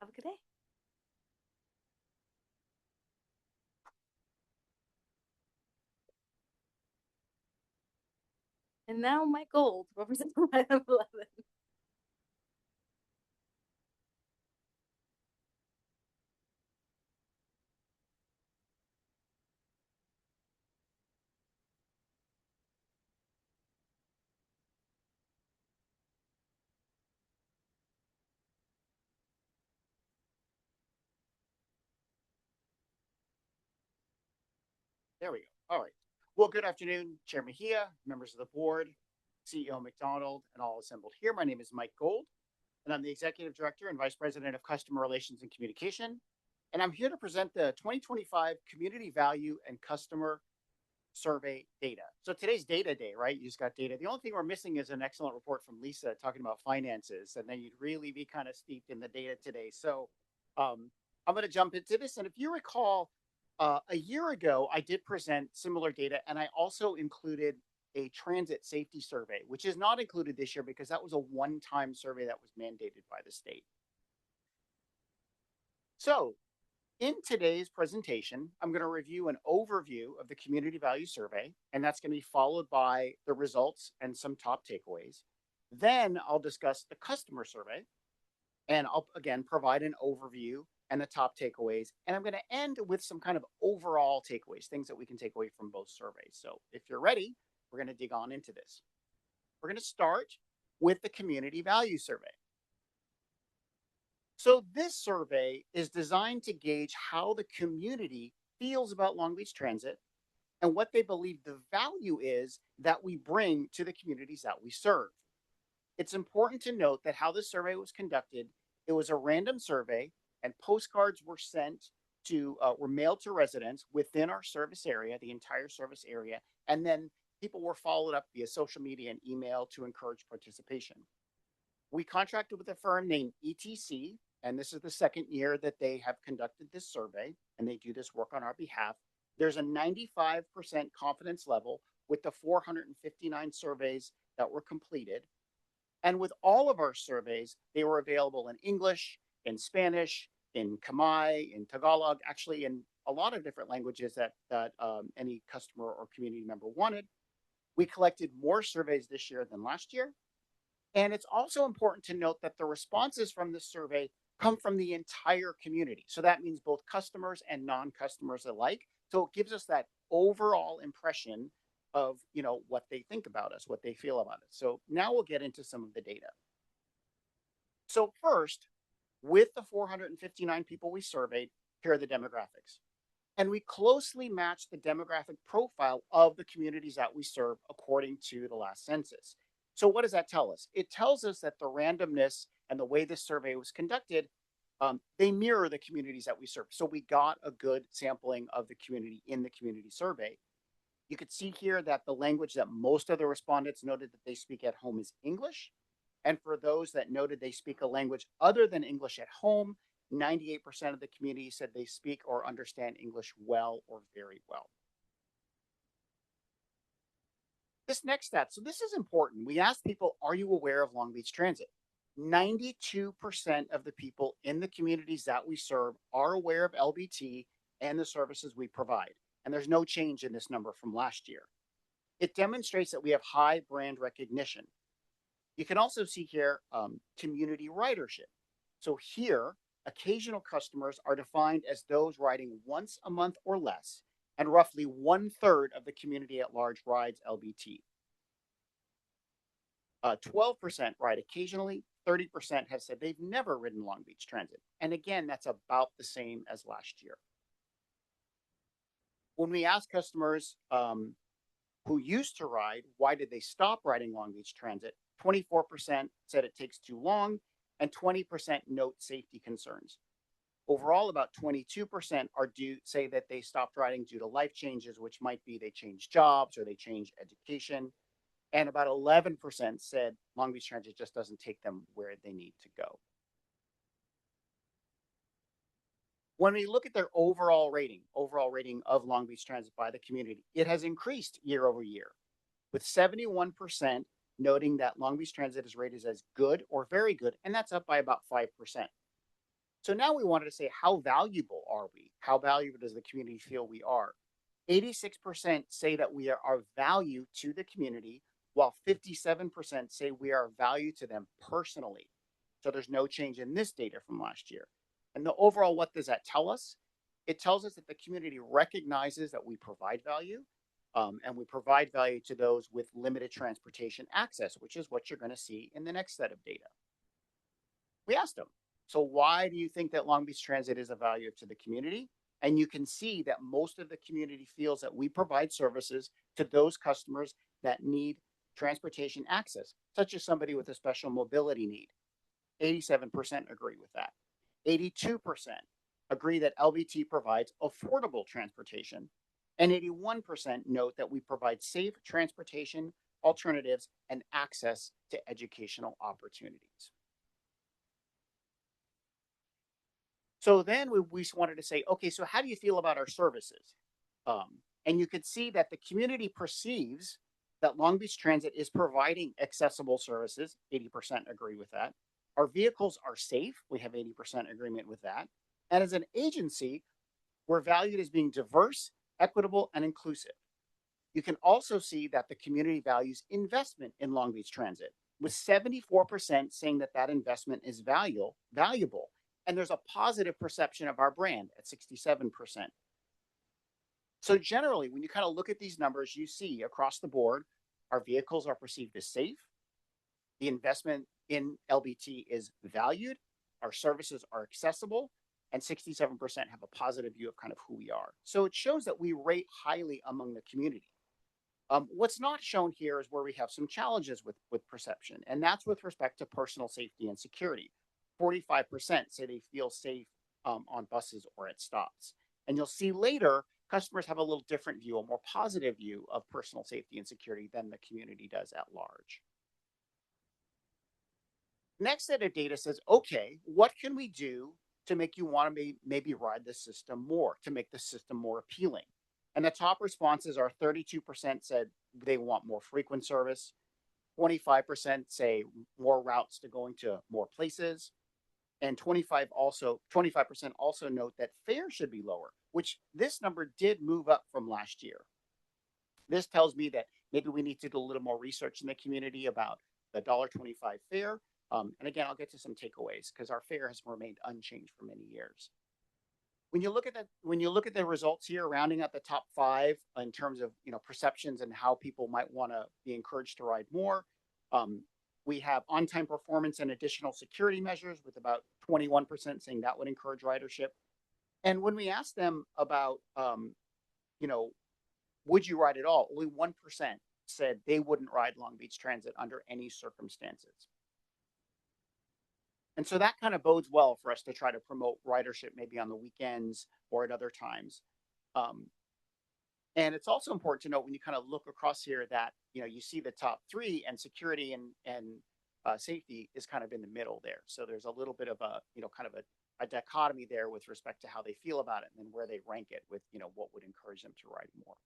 have a good day. And now Mike Gold, representing item 11.
There we go. All right. Well, good afternoon, Chair Mejia, members of the board, CEO McDonald, and all assembled here. My name is Mike Gold, and I'm the Executive Director and Vice President of Customer Relations and Communication. And I'm here to present the 2025 Community Value and Customer Survey data. So today's data day, right? You just got data. The only thing we're missing is an excellent report from Lisa talking about finances, and then you'd really be kind of steeped in the data today. So I'm going to jump into this. And if you recall, a year ago, I did present similar data, and I also included a transit safety survey, which is not included this year because that was a one-time survey that was mandated by the state. So in today's presentation, I'm going to review an overview of the Community Value Survey, and that's going to be followed by the results and some top takeaways. Then I'll discuss the customer survey, and I'll again provide an overview and the top takeaways. And I'm going to end with some kind of overall takeaways, things that we can take away from both surveys. So if you're ready, we're going to dig on into this. We're going to start with the Community Value Survey. So this survey is designed to gauge how the community feels about Long Beach Transit and what they believe the value is that we bring to the communities that we serve. It's important to note that how this survey was conducted, it was a random survey and postcards were were mailed to residents within our service area, the entire service area, and then people were followed up via social media and email to encourage participation. We contracted with a firm named ETC, and this is the second year that they have conducted this survey, and they do this work on our behalf. There's a 95% confidence level with the 459 surveys that were completed. And with all of our surveys, they were available in English, in Spanish, in Khmer, in Tagalog, actually in a lot of different languages that any customer or community member wanted. We collected more surveys this year than last year. And it's also important to note that the responses from this survey come from the entire community. So that means both customers and non-customers alike. So it gives us that overall impression of, what they think about us, what they feel about it. So now we'll get into some of the data. So first, with the 459 people we surveyed, here are the demographics. And we closely matched the demographic profile of the communities that we serve according to the last census. So what does that tell us? It tells us that the randomness and the way this survey was conducted, they mirror the communities that we serve. So we got a good sampling of the community in the community survey. You could see here that the language that most of the respondents noted that they speak at home is English. And for those that noted they speak a language other than English at home, 98% of the community said they speak or understand English well or very well. This next stat, so this is important. We asked people, are you aware of Long Beach Transit? 92% of the people in the communities that we serve are aware of LBT and the services we provide. And there's no change in this number from last year. It demonstrates that we have high brand recognition. You can also see here community ridership. So here, occasional customers are defined as those riding once a month or less, and roughly 1/3 of the community at large rides LBT. 12% ride occasionally, 30% have said they've never ridden Long Beach Transit. And again, that's about the same as last year. When we ask customers who used to ride, why did they stop riding Long Beach Transit? 24% said it takes too long, and 20% note safety concerns. Overall, about 22% say that they stopped riding due to life changes, which might be they changed jobs or they changed education. And about 11% said Long Beach Transit just doesn't take them where they need to go. When we look at their overall rating of Long Beach Transit by the community, it has increased year over year, with 71% noting that Long Beach Transit is rated as good or very good, and that's up by about 5%. So now we wanted to say, how valuable are we? How valuable does the community feel we are? 86% say that we are of value to the community, while 57% say we are of value to them personally. So there's no change in this data from last year. And the overall, what does that tell us? It tells us that the community recognizes that we provide value, and we provide value to those with limited transportation access, which is what you're going to see in the next set of data. We asked them, so why do you think that Long Beach Transit is a value to the community? And you can see that most of the community feels that we provide services to those customers that need transportation access, such as somebody with a special mobility need. 87% agree with that. 82% agree that LBT provides affordable transportation. And 81% note that we provide safe transportation alternatives and access to educational opportunities. So then we wanted to say, okay, so how do you feel about our services? And you could see that the community perceives that Long Beach Transit is providing accessible services. 80% agree with that. Our vehicles are safe. We have 80% agreement with that. And as an agency, we're valued as being diverse, equitable, and inclusive. You can also see that the community values investment in Long Beach Transit, with 74% saying that that investment is valuable. And there's a positive perception of our brand at 67%. So generally, when you kind of look at these numbers, you see across the board, our vehicles are perceived as safe. The investment in LBT is valued. Our services are accessible, and 67% have a positive view of kind of who we are. So it shows that we rate highly among the community. What's not shown here is where we have some challenges with perception, and that's with respect to personal safety and security. 45% say they feel safe on buses or at stops. And you'll see later, customers have a little different view, a more positive view of personal safety and security than the community does at large. Next set of data says, okay, what can we do to make you want to maybe ride the system more, to make the system more appealing? And the top responses are 32% said they want more frequent service, 25% say more routes to going to more places, and 25% also note that fares should be lower, which this number did move up from last year. This tells me that maybe we need to do a little more research in the community about the $1.25 fare. And again, I'll get to some takeaways because our fare has remained unchanged for many years. When you look at the results here, rounding out the top 5 in terms of perceptions and how people might want to be encouraged to ride more, we have on-time performance and additional security measures with about 21% saying that would encourage ridership. And when we asked them about, would you ride at all? Only 1% said they wouldn't ride Long Beach Transit under any circumstances. And so that kind of bodes well for us to try to promote ridership maybe on the weekends or at other times. And it's also important to note when you kind of look across here that, you see the top 3 and security and safety is kind of in the middle there. So there's a little bit of a, kind of a dichotomy there with respect to how they feel about it and then where they rank it with, what would encourage them to ride more.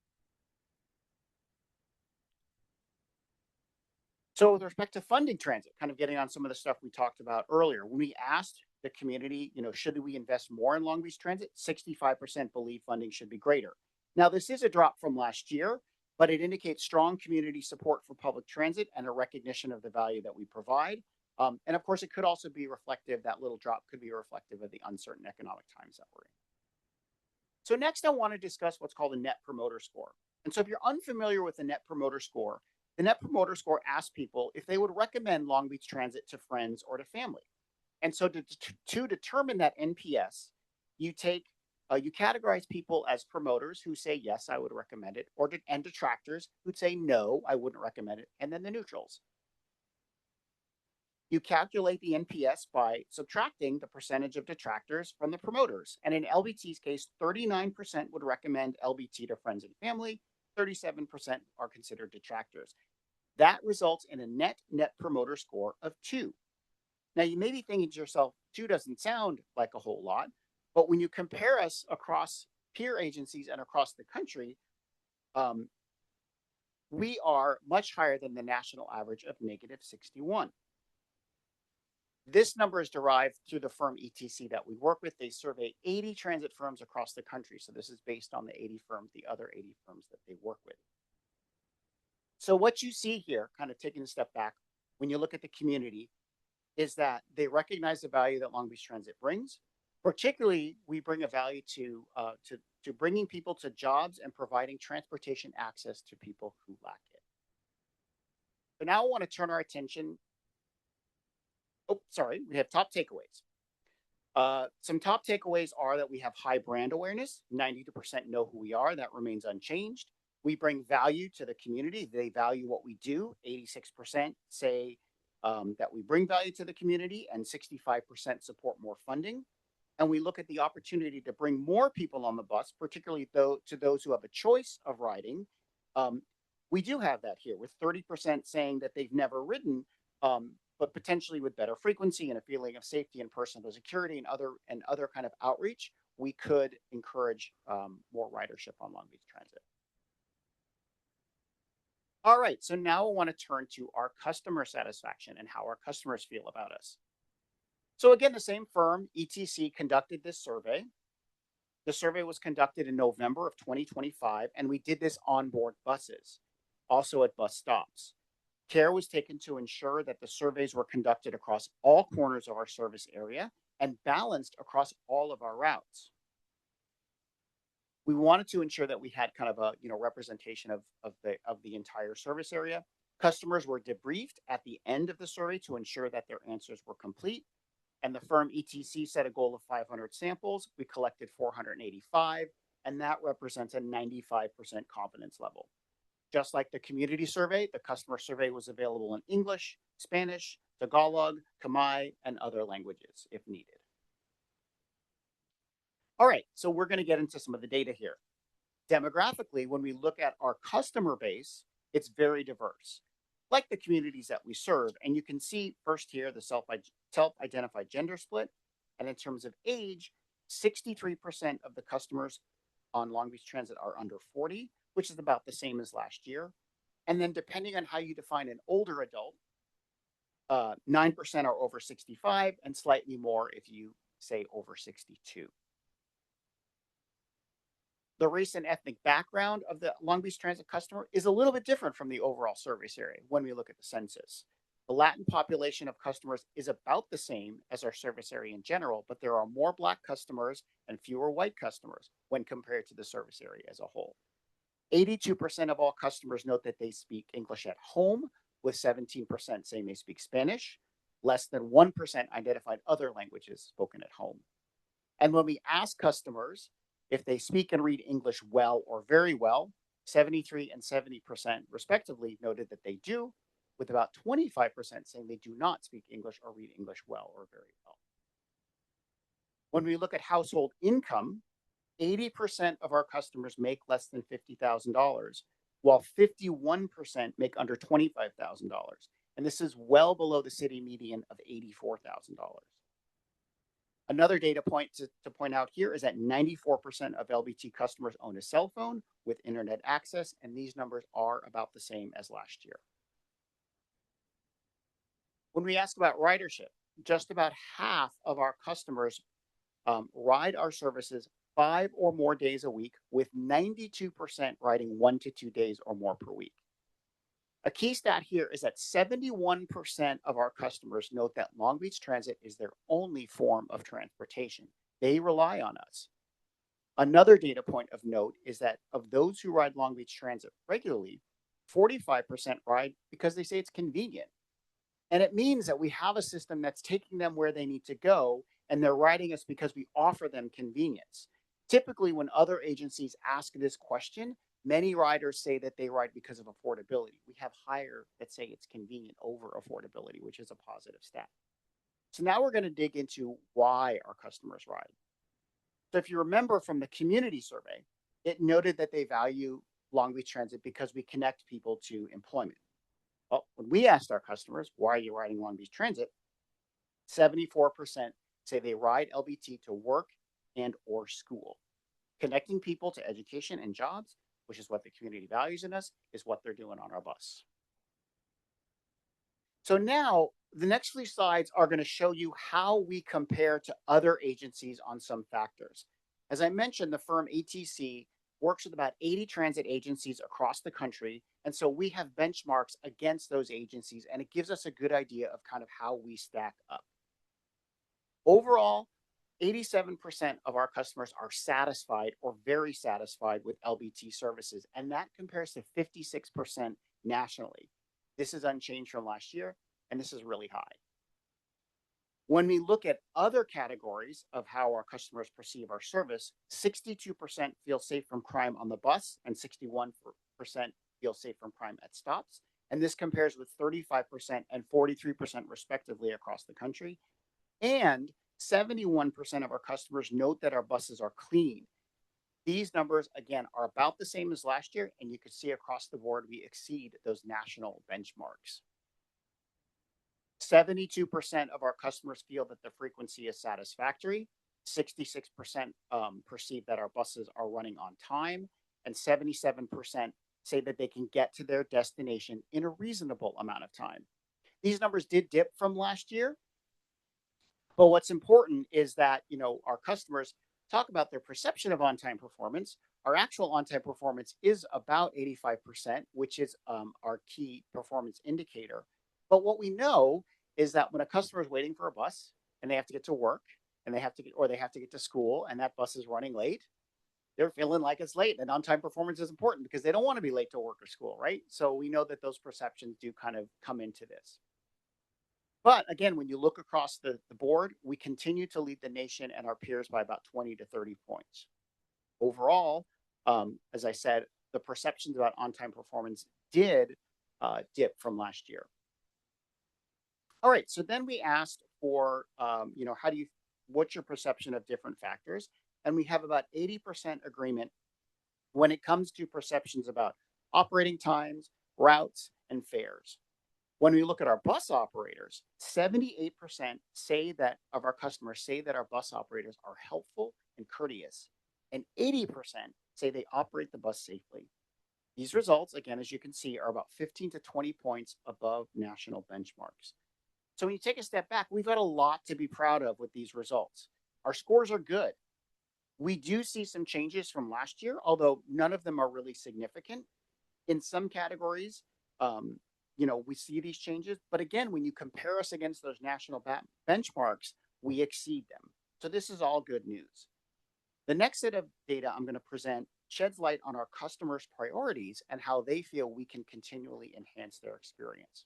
So with respect to funding transit, kind of getting on some of the stuff we talked about earlier, when we asked the community, should we invest more in Long Beach Transit, 65% believe funding should be greater. Now, this is a drop from last year, but it indicates strong community support for public transit and a recognition of the value that we provide. And of course, it could also be reflective, that little drop could be reflective of the uncertain economic times that we're in. So next, I want to discuss what's called a Net Promoter Score. And so if you're unfamiliar with the Net Promoter Score, the Net Promoter Score asks people if they would recommend Long Beach Transit to friends or to family. And so to determine that NPS, you categorize people as promoters who say, yes, I would recommend it, and detractors who'd say, no, I wouldn't recommend it, and then the neutrals. You calculate the NPS by subtracting the percentage of detractors from the promoters. And in LBT's case, 39% would recommend LBT to friends and family, 37% are considered detractors. That results in a Net Promoter Score of 2. Now, you may be thinking to yourself, 2 doesn't sound like a whole lot, but when you compare us across peer agencies and across the country, we are much higher than the national average of -61. This number is derived through the firm ETC that we work with. They survey 80 transit firms across the country. So this is based on the 80 firms, the other 80 firms that they work with. So what you see here, kind of taking a step back, when you look at the community, is that they recognize the value that Long Beach Transit brings. Particularly, we bring a value to bringing people to jobs and providing transportation access to people who lack it. But now I want to turn our attention. Oh, sorry, we have top takeaways. Some top takeaways are that we have high brand awareness. 92% know who we are. That remains unchanged. We bring value to the community. They value what we do. 86% say that we bring value to the community, and 65% support more funding. And we look at the opportunity to bring more people on the bus, particularly to those who have a choice of riding. We do have that here, with 30% saying that they've never ridden, but potentially with better frequency and a feeling of safety and personal security and other kind of outreach, we could encourage more ridership on Long Beach Transit. All right, so now I want to turn to our customer satisfaction and how our customers feel about us. So again, the same firm, ETC, conducted this survey. The survey was conducted in November of 2025, and we did this on board buses, also at bus stops. Care was taken to ensure that the surveys were conducted across all corners of our service area and balanced across all of our routes. We wanted to ensure that we had kind of a representation of the entire service area. Customers were debriefed at the end of the survey to ensure that their answers were complete. And the firm ETC set a goal of 500 samples. We collected 485, and that represents a 95% confidence level. Just like the community survey, the customer survey was available in English, Spanish, Tagalog, Khmer, and other languages if needed. All right, so we're going to get into some of the data here. Demographically, when we look at our customer base, it's very diverse, like the communities that we serve. And you can see first here the self-identified gender split. And in terms of age, 63% of the customers on Long Beach Transit are under 40, which is about the same as last year. And then depending on how you define an older adult, 9% are over 65 and slightly more if you say over 62. The race and ethnic background of the Long Beach Transit customer is a little bit different from the overall service area when we look at the census. The Latin population of customers is about the same as our service area in general, but there are more Black customers and fewer white customers when compared to the service area as a whole. 82% of all customers note that they speak English at home, with 17% saying they speak Spanish. Less than 1% identified other languages spoken at home. And when we ask customers if they speak and read English well or very well, 73 and 70% respectively noted that they do, with about 25% saying they do not speak English or read English well or very well. When we look at household income, 80% of our customers make less than $50,000, while 51% make under $25,000. And this is well below the city median of $84,000. Another data point to point out here is that 94% of LBT customers own a cell phone with internet access, and these numbers are about the same as last year. When we ask about ridership, just about half of our customers ride our services 5 or more days a week, with 92% riding 1 to 2 days or more per week. A key stat here is that 71% of our customers note that Long Beach Transit is their only form of transportation. They rely on us. Another data point of note is that of those who ride Long Beach Transit regularly, 45% ride because they say it's convenient. And it means that we have a system that's taking them where they need to go, and they're riding us because we offer them convenience. Typically, when other agencies ask this question, many riders say that they ride because of affordability. We have higher that say it's convenient over affordability, which is a positive stat. So now we're going to dig into why our customers ride. So if you remember from the community survey, it noted that they value Long Beach Transit because we connect people to employment. Well, when we asked our customers, why are you riding Long Beach Transit? 74% say they ride LBT to work and or school. Connecting people to education and jobs, which is what the community values in us, is what they're doing on our bus. So now the next 3 slides are going to show you how we compare to other agencies on some factors. As I mentioned, the firm ETC works with about 80 transit agencies across the country. And so we have benchmarks against those agencies, and it gives us a good idea of kind of how we stack up. Overall, 87% of our customers are satisfied or very satisfied with LBT services, and that compares to 56% nationally. This is unchanged from last year, and this is really high. When we look at other categories of how our customers perceive our service, 62% feel safe from crime on the bus, and 61% feel safe from crime at stops. And this compares with 35% and 43% respectively across the country. And 71% of our customers note that our buses are clean. These numbers, again, are about the same as last year, and you can see across the board we exceed those national benchmarks. 72% of our customers feel that the frequency is satisfactory. 66% perceive that our buses are running on time, and 77% say that they can get to their destination in a reasonable amount of time. These numbers did dip from last year, but what's important is that, our customers talk about their perception of on-time performance. Our actual on-time performance is about 85%, which is our key performance indicator. But what we know is that when a customer is waiting for a bus and they have to get to work and they have to get to school and that bus is running late, they're feeling like it's late. And on-time performance is important because they don't want to be late to work or school, right? So we know that those perceptions do kind of come into this. But again, when you look across the board, we continue to lead the nation and our peers by about 20 to 30 points. Overall, as I said, the perceptions about on-time performance did dip from last year. All right, so then we asked for, what's your perception of different factors? And we have about 80% agreement when it comes to perceptions about operating times, routes, and fares. When we look at our bus operators, 78% of our customers say that our bus operators are helpful and courteous, and 80% say they operate the bus safely. These results, again, as you can see, are about 15 to 20 points above national benchmarks. So when you take a step back, we've got a lot to be proud of with these results. Our scores are good. We do see some changes from last year, although none of them are really significant. In some categories, we see these changes. But again, when you compare us against those national benchmarks, we exceed them. So this is all good news. The next set of data I'm going to present sheds light on our customers' priorities and how they feel we can continually enhance their experience.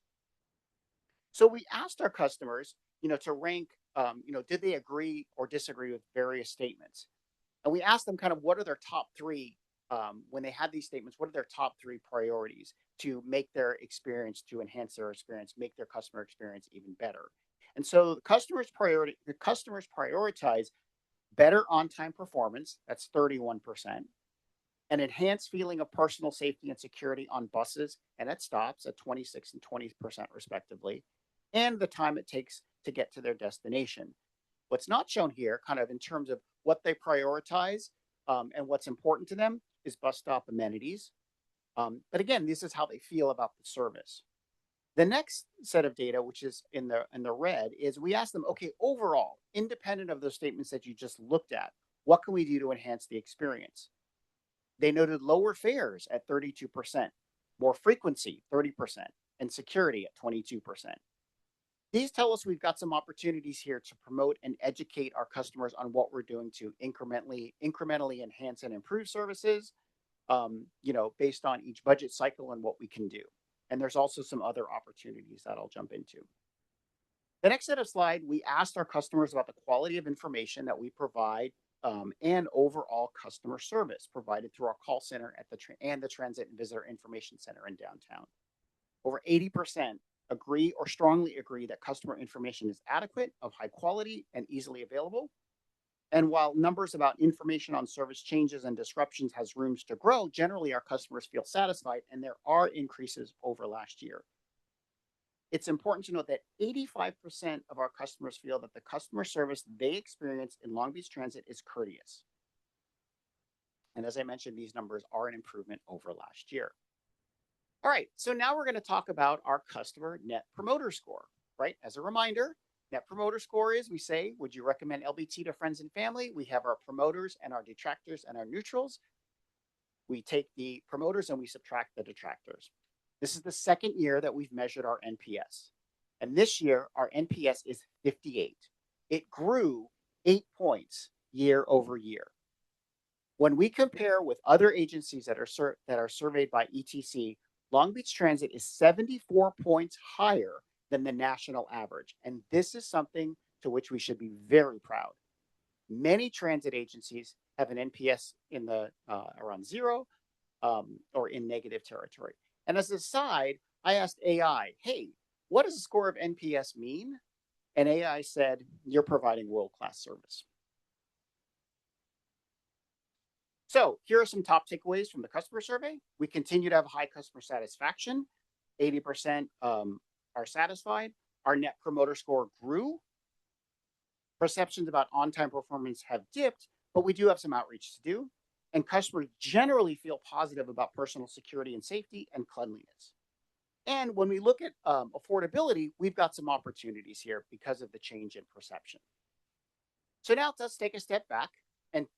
So we asked our customers, to rank, did they agree or disagree with various statements? And we asked them kind of what are their top three, when they had these statements, what are their top three priorities to make their experience, to enhance their experience, make their customer experience even better. And so the customers prioritize better on-time performance, that's 31%, an enhanced feeling of personal safety and security on buses and at stops at 26 and 20% respectively, and the time it takes to get to their destination. What's not shown here, kind of in terms of what they prioritize and what's important to them, is bus stop amenities. But again, this is how they feel about the service. The next set of data, which is in the red, is we asked them, okay, overall, independent of those statements that you just looked at, what can we do to enhance the experience? They noted lower fares at 32%, more frequency, 30%, and security at 22%. These tell us we've got some opportunities here to promote and educate our customers on what we're doing to incrementally enhance and improve services, based on each budget cycle and what we can do. And there's also some other opportunities that I'll jump into. The next set of slide, we asked our customers about the quality of information that we provide and overall customer service provided through our call center and the Transit and Visitor Information Center in downtown. Over 80% agree or strongly agree that customer information is adequate, of high quality, and easily available. And while numbers about information on service changes and disruptions has rooms to grow, generally our customers feel satisfied, and there are increases over last year. It's important to note that 85% of our customers feel that the customer service they experience in Long Beach Transit is courteous. And as I mentioned, these numbers are an improvement over last year. All right, so now we're going to talk about our customer net promoter score, right? As a reminder, net promoter score is, we say, would you recommend LBT to friends and family? We have our promoters and our detractors and our neutrals. We take the promoters and we subtract the detractors. This is the second year that we've measured our NPS. And this year, our NPS is 58. It grew 8 points year over year. When we compare with other agencies that are surveyed by ETC, Long Beach Transit is 74 points higher than the national average. And this is something to which we should be very proud. Many transit agencies have an NPS in the around 0 or in negative territory. And as an aside, I asked AI, hey, what does a score of NPS mean? And AI said, you're providing world-class service. So here are some top takeaways from the customer survey. We continue to have high customer satisfaction. 80% are satisfied. Our net promoter score grew. Perceptions about on-time performance have dipped, but we do have some outreach to do. And customers generally feel positive about personal security and safety and cleanliness. And when we look at affordability, we've got some opportunities here because of the change in perception. So now let's take a step back.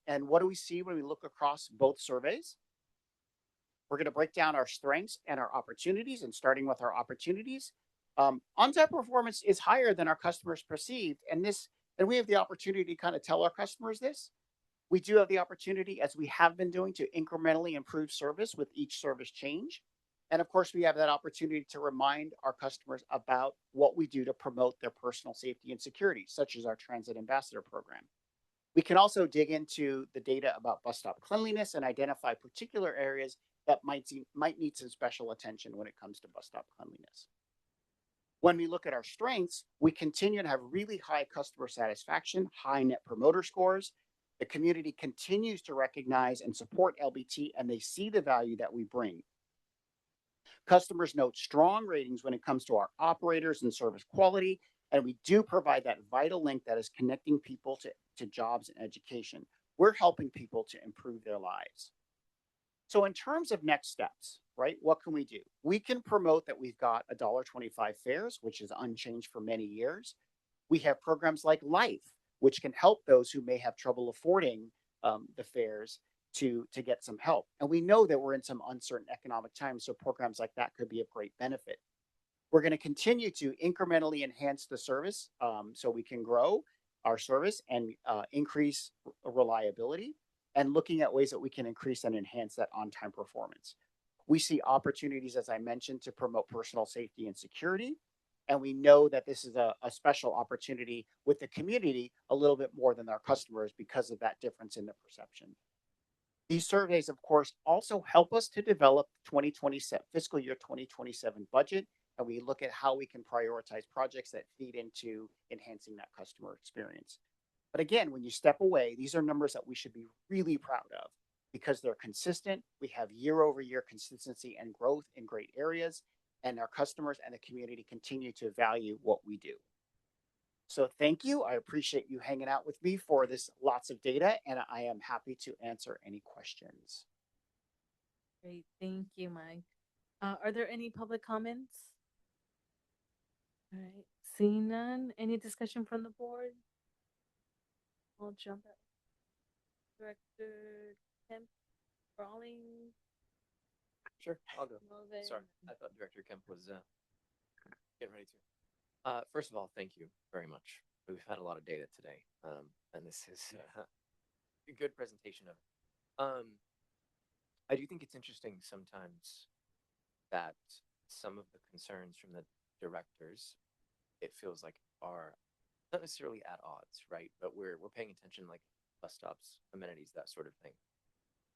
And what do we see when we look across both surveys? We're going to break down our strengths and our opportunities, and starting with our opportunities. On-time performance is higher than our customers perceived, and we have the opportunity to kind of tell our customers this. We do have the opportunity, as we have been doing, to incrementally improve service with each service change. And of course, we have that opportunity to remind our customers about what we do to promote their personal safety and security, such as our Transit Ambassador program. We can also dig into the data about bus stop cleanliness and identify particular areas that might need some special attention when it comes to bus stop cleanliness. When we look at our strengths, we continue to have really high customer satisfaction, high net promoter scores. The community continues to recognize and support LBT, and they see the value that we bring. Customers note strong ratings when it comes to our operators and service quality, and we do provide that vital link that is connecting people to jobs and education. We're helping people to improve their lives. So in terms of next steps, right, what can we do? We can promote that we've got $1.25 fares, which is unchanged for many years. We have programs like Life, which can help those who may have trouble affording the fares to get some help. And we know that we're in some uncertain economic times, so programs like that could be of great benefit. We're going to continue to incrementally enhance the service so we can grow our service and increase reliability, and looking at ways that we can increase and enhance that on-time performance. We see opportunities, as I mentioned, to promote personal safety and security. And we know that this is a special opportunity with the community a little bit more than our customers because of that difference in the perception. These surveys, of course, also help us to develop fiscal year 2027 budget, and we look at how we can prioritize projects that feed into enhancing that customer experience. But again, when you step away, these are numbers that we should be really proud of because they're consistent. We have year-over-year consistency and growth in great areas, and our customers and the community continue to value what we do. So thank you. I appreciate you hanging out with me for this lots of data, and I am happy to answer any questions.
Great. Thank you, Mike. Are there any public comments? All right. Seeing none, any discussion from the board? I'll jump at Director Kemp, Rawlings.
Sure, I'll go. Sorry, I thought Director Kemp was getting ready to. First of all, thank you very much. We've had a lot of data today, and this is a good presentation of it. I do think it's interesting sometimes that some of the concerns from the directors, it feels like, are not necessarily at odds, right? But we're paying attention, like bus stops, amenities, that sort of thing.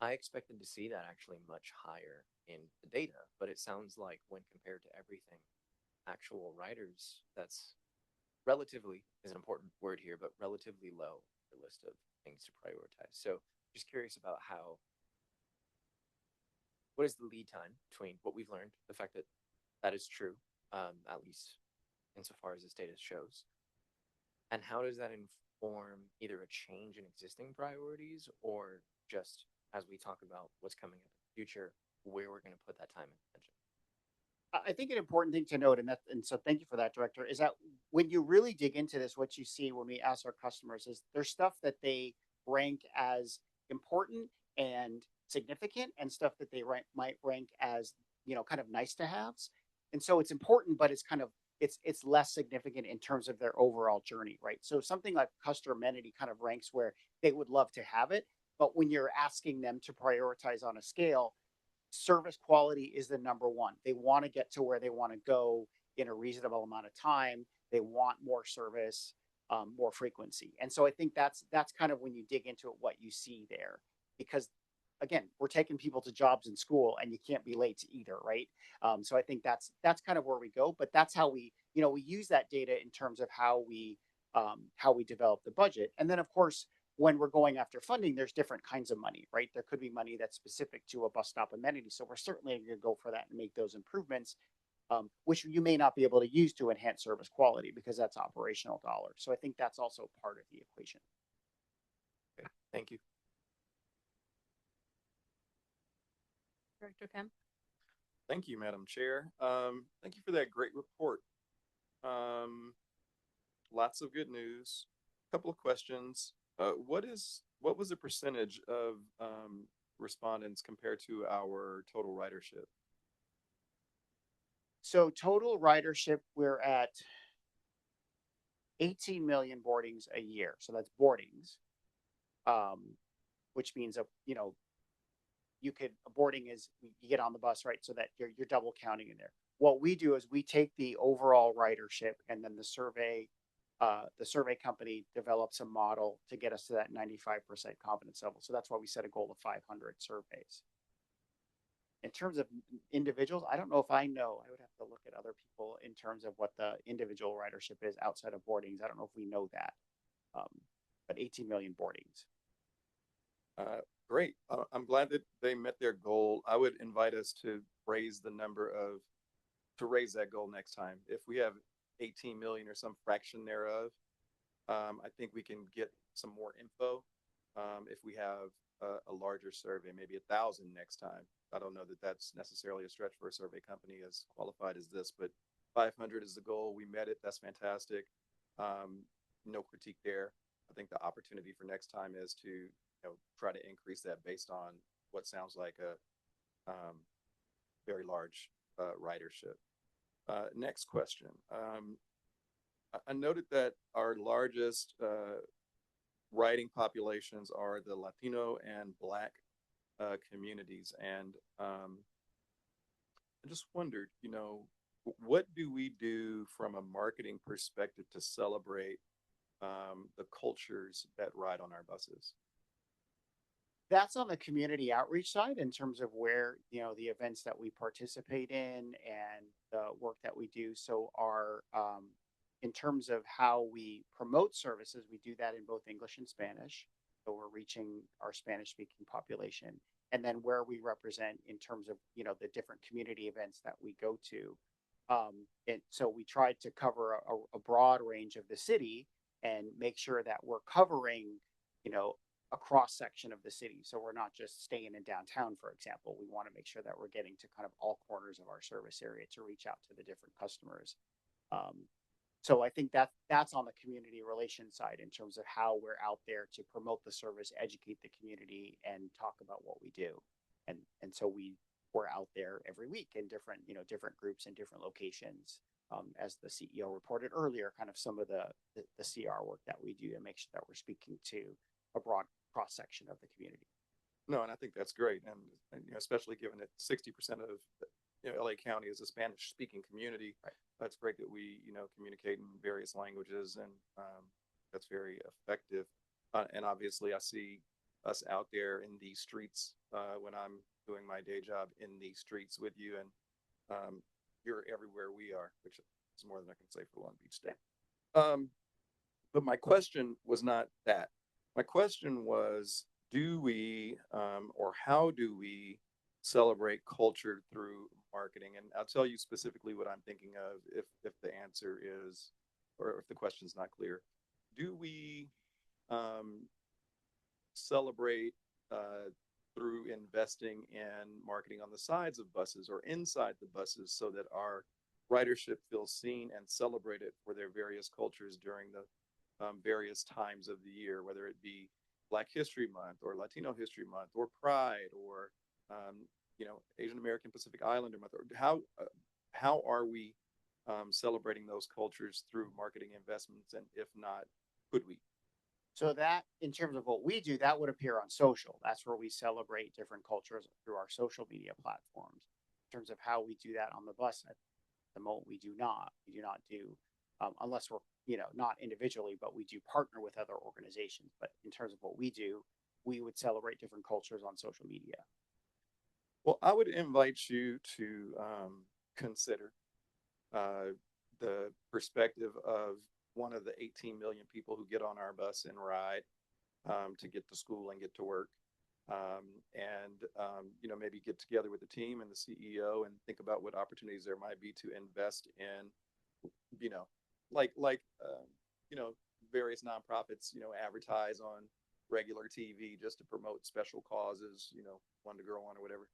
I expected to see that actually much higher in the data, but it sounds like when compared to everything, actual riders, that's relatively, is an important word here, but relatively low the list of things to prioritize. So just curious about what is the lead time between what we've learned, the fact that that is true, at least insofar as this data shows, and how does that inform either a change in existing priorities or just as we talk about what's coming in the future, where we're going to put that time and attention?
I think an important thing to note, and so thank you for that, Director, is that when you really dig into this, what you see when we ask our customers is there's stuff that they rank as important and significant and stuff that they might rank as, kind of nice to haves. And so it's important, but it's kind of, it's less significant in terms of their overall journey, right? So something like customer amenity kind of ranks where they would love to have it, but when you're asking them to prioritize on a scale, service quality is the number one. They want to get to where they want to go in a reasonable amount of time. They want more service, more frequency. And so I think that's kind of when you dig into it, what you see there, because again, we're taking people to jobs in school and you can't be late to either, right? So I think that's kind of where we go, but that's how we, we use that data in terms of how we develop the budget. And then of course, when we're going after funding, there's different kinds of money, right? There could be money that's specific to a bus stop amenity. So we're certainly going to go for that and make those improvements, which you may not be able to use to enhance service quality because that's operational dollars. So I think that's also part of the equation.
Okay, thank you.
Director Kemp.
Thank you, Madam Chair. Thank you for that great report. Lots of good news. A couple of questions. What was the percentage of respondents compared to our total ridership?
So total ridership, we're at 18 million boardings a year. So that's boardings, which means a boarding is you get on the bus, right? So that you're double counting in there. What we do is we take the overall ridership and then the survey company develops a model to get us to that 95% confidence level. So that's why we set a goal of 500 surveys. In terms of individuals, I don't know if I know. I would have to look at other people in terms of what the individual ridership is outside of boardings. I don't know if we know that, but 18 million boardings.
Great. I'm glad that they met their goal. I would invite us to raise that goal next time. If we have 18 million or some fraction thereof, I think we can get some more info. If we have a larger survey, maybe 1,000 next time. I don't know that that's necessarily a stretch for a survey company as qualified as this, but 500 is the goal. We met it. That's fantastic. No critique there. I think the opportunity for next time is to try to increase that based on what sounds like a very large ridership. Next question. I noted that our largest riding populations are the Latino and Black communities. And I just wondered, what do we do from a marketing perspective to celebrate the cultures that ride on our buses?
That's on the community outreach side in terms of where, the events that we participate in and the work that we do. So in terms of how we promote services, we do that in both English and Spanish. So we're reaching our Spanish speaking population. And then where we represent in terms of, the different community events that we go to. And so we tried to cover a broad range of the city and make sure that we're covering, a cross section of the city. So we're not just staying in downtown, for example. We want to make sure that we're getting to kind of all corners of our service area to reach out to the different customers. So I think that's on the community relations side in terms of how we're out there to promote the service, educate the community, and talk about what we do. And so we're out there every week in different groups and different locations. As the CEO reported earlier, kind of some of the CR work that we do to make sure that we're speaking to a broad cross section of the community.
No, and I think that's great, and especially given that 60% of LA County is a Spanish-speaking community.
Right.
That's great that we communicate in various languages, and that's very effective. And obviously, I see us out there in these streets when I'm doing my day job in these streets with you, and you're everywhere we are, which is more than I can say for Long Beach State. But my question was not that. My question was, do we or how do we celebrate culture through marketing? And I'll tell you specifically what I'm thinking of if the answer is, or if the question's not clear. Do we celebrate through investing in marketing on the sides of buses or inside the buses so that our ridership feels seen and celebrated for their various cultures during the various times of the year, whether it be Black History Month or Latino History Month or Pride or Asian American Pacific Islander Month? Or how are we celebrating those cultures through marketing investments? And if not, could we?
So that, in terms of what we do, that would appear on social. That's where we celebrate different cultures through our social media platforms. In terms of how we do that on the bus, at the moment we do not. We do not do, unless we're not individually, but we do partner with other organizations. But in terms of what we do, we would celebrate different cultures on social media.
Well, I would invite you to consider the perspective of one of the 18 million people who get on our bus and ride to get to school and get to work. Maybe get together with the team and the CEO and think about what opportunities there might be to invest in, various nonprofits, advertise on regular TV just to promote special causes, one to grow on or whatever,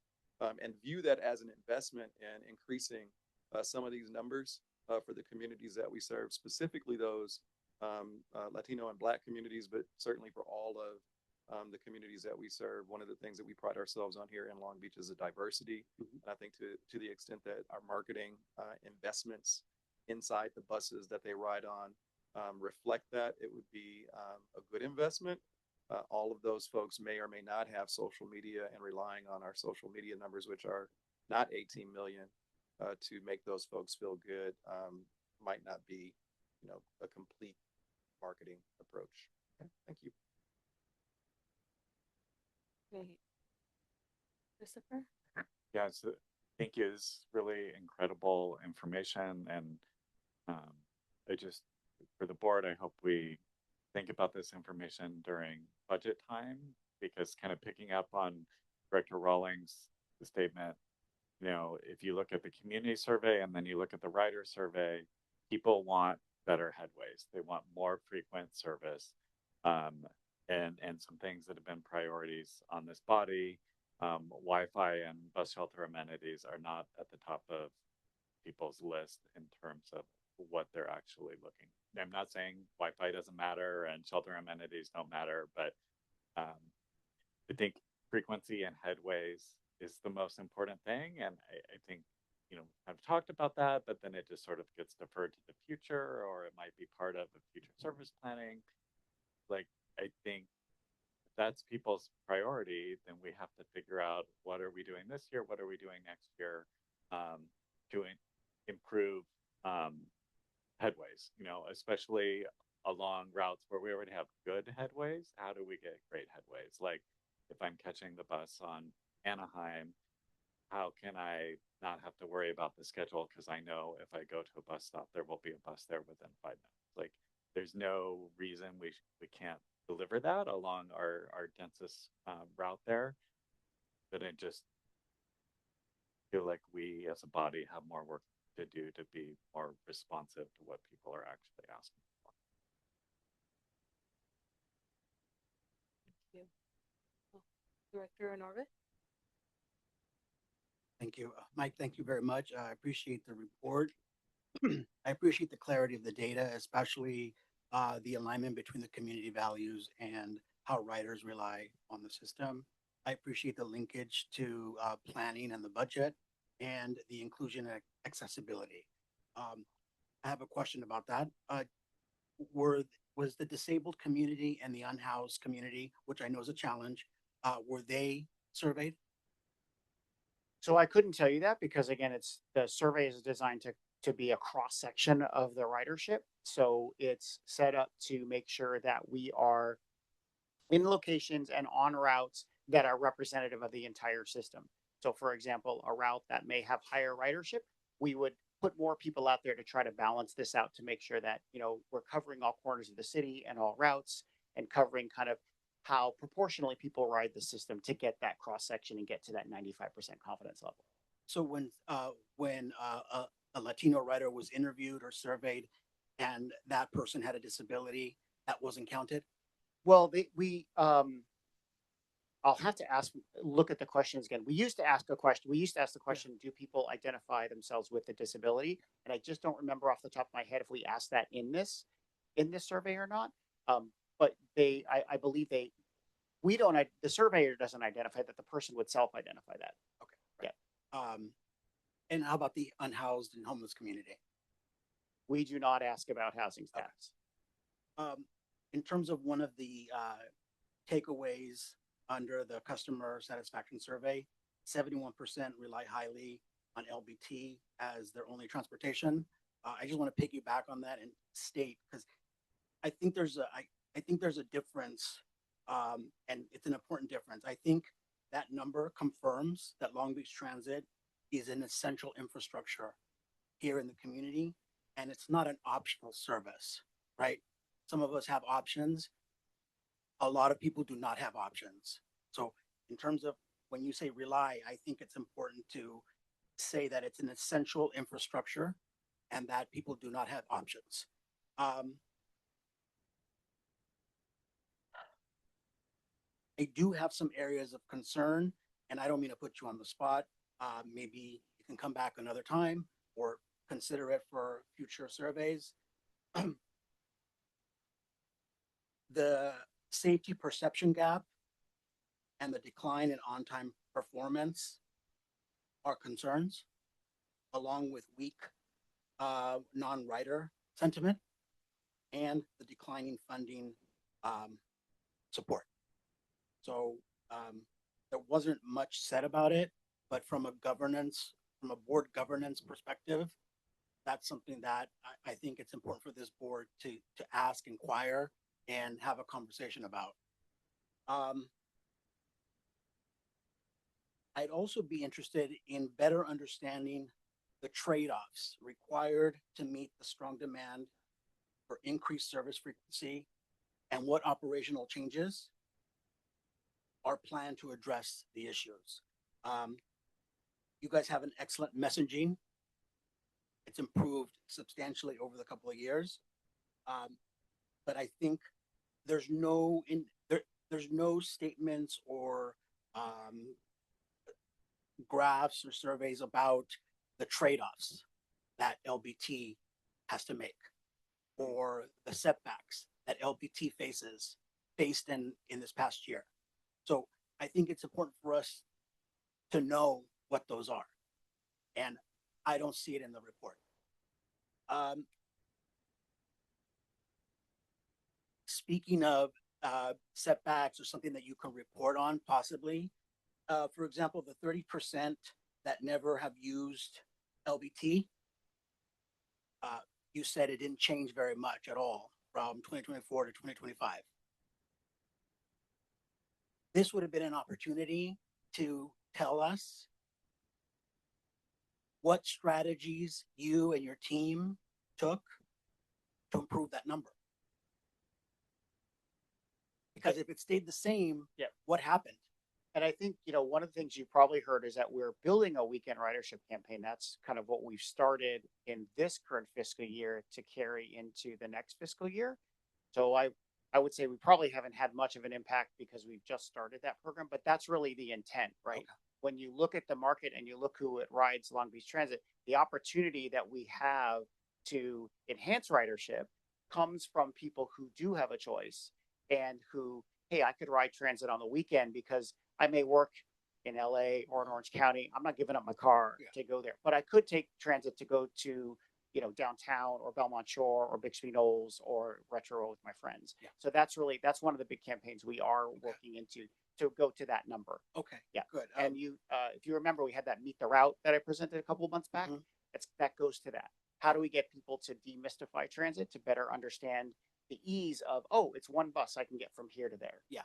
and view that as an investment in increasing some of these numbers for the communities that we serve, specifically those Latino and Black communities, but certainly for all of the communities that we serve. One of the things that we pride ourselves on here in Long Beach is the diversity. And I think to the extent that our marketing investments inside the buses that they ride on reflect that, it would be a good investment. All of those folks may or may not have social media, and relying on our social media numbers, which are not 18 million, to make those folks feel good, might not be, a complete marketing approach. Okay, thank you.
Great. Christopher?
Yeah, so thank you. It's really incredible information. And I just, for the board, I hope we think about this information during budget time, because kind of picking up on Director Rawlings' statement, if you look at the community survey and then you look at the rider survey, people want better headways. They want more frequent service. And some things that have been priorities on this body, Wi-Fi and bus shelter amenities are not at the top of people's list in terms of what they're actually looking. I'm not saying Wi-Fi doesn't matter and shelter amenities don't matter, but I think frequency and headways is the most important thing. And I think, I've talked about that, but then it just sort of gets deferred to the future, or it might be part of a future service planning. I think if that's people's priority, then we have to figure out, what are we doing this year? What are we doing next year to improve headways, especially along routes where we already have good headways. How do we get great headways? Like if I'm catching the bus on Anaheim, how can I not have to worry about the schedule? Because I know if I go to a bus stop, there will be a bus there within 5 minutes. There's no reason we can't deliver that along our densest route there. But I just feel like we as a body have more work to do to be more responsive to what people are actually asking for.
Thank you. Director Norvit?
Thank you. Mike, thank you very much. I appreciate the report. I appreciate the clarity of the data, especially the alignment between the community values and how riders rely on the system. I appreciate the linkage to planning and the budget and the inclusion and accessibility. I have a question about that. Was the disabled community and the unhoused community, which I know is a challenge, were they surveyed?
So I couldn't tell you that because, again, the survey is designed to be a cross section of the ridership. So it's set up to make sure that we are in locations and on routes that are representative of the entire system. So, for example, a route that may have higher ridership, we would put more people out there to try to balance this out to make sure that, we're covering all corners of the city and all routes and covering kind of how proportionally people ride the system to get that cross section and get to that 95% confidence level.
So when a Latino rider was interviewed or surveyed and that person had a disability, that wasn't counted?
Well, I'll have to look at the questions again. We used to ask the question, do people identify themselves with a disability? And I just don't remember off the top of my head if we asked that in this survey or not. But I believe we don't, the surveyor doesn't identify that, the person would self-identify that.
Okay. Right. And how about the unhoused and homeless community?
We do not ask about housing stats.
In terms of one of the takeaways under the customer satisfaction survey, 71% rely highly on LBT as their only transportation. I just want to piggyback on that and state, because I think there's a difference, and it's an important difference. I think that number confirms that Long Beach Transit is an essential infrastructure here in the community, and it's not an optional service, right? Some of us have options. A lot of people do not have options. So in terms of when you say rely, I think it's important to say that it's an essential infrastructure and that people do not have options. I do have some areas of concern, and I don't mean to put you on the spot. Maybe you can come back another time or consider it for future surveys. The safety perception gap and the decline in on-time performance are concerns, along with weak non-rider sentiment and the declining funding support. So there wasn't much said about it, but from a board governance perspective, that's something that I think it's important for this board to ask, inquire, and have a conversation about. I'd also be interested in better understanding the trade-offs required to meet the strong demand for increased service frequency and what operational changes are planned to address the issues. You guys have an excellent messaging. It's improved substantially over the couple of years. But I think there's no statements or graphs or surveys about the trade-offs that LBT has to make, or the setbacks that LBT faced in this past year. So I think it's important for us to know what those are. And I don't see it in the report. Speaking of setbacks or something that you can report on, possibly, for example, the 30% that never have used LBT, you said it didn't change very much at all from 2024 to 2025. This would have been an opportunity to tell us what strategies you and your team took to improve that number. Because if it stayed the same, what happened?
And I think, one of the things you probably heard is that we're building a weekend ridership campaign. That's kind of what we've started in this current fiscal year to carry into the next fiscal year. So I would say we probably haven't had much of an impact because we've just started that program, but that's really the intent, right? Okay. When you look at the market and you look who it rides Long Beach Transit, the opportunity that we have to enhance ridership comes from people who do have a choice and who, hey, I could ride transit on the weekend because I may work in LA or in Orange County. I'm not giving up my car to go there, but I could take transit to go to, downtown or Belmont Shore or Bixby Knolls or Retro with my friends. Yeah. So that's one of the big campaigns we are working into to go to that number.
Okay.
Yeah.
Good.
And if you remember, we had that Meet the Route that I presented a couple of months back. That goes to that. How do we get people to demystify transit to better understand the ease of, it's one bus I can get from here to there.
Yeah.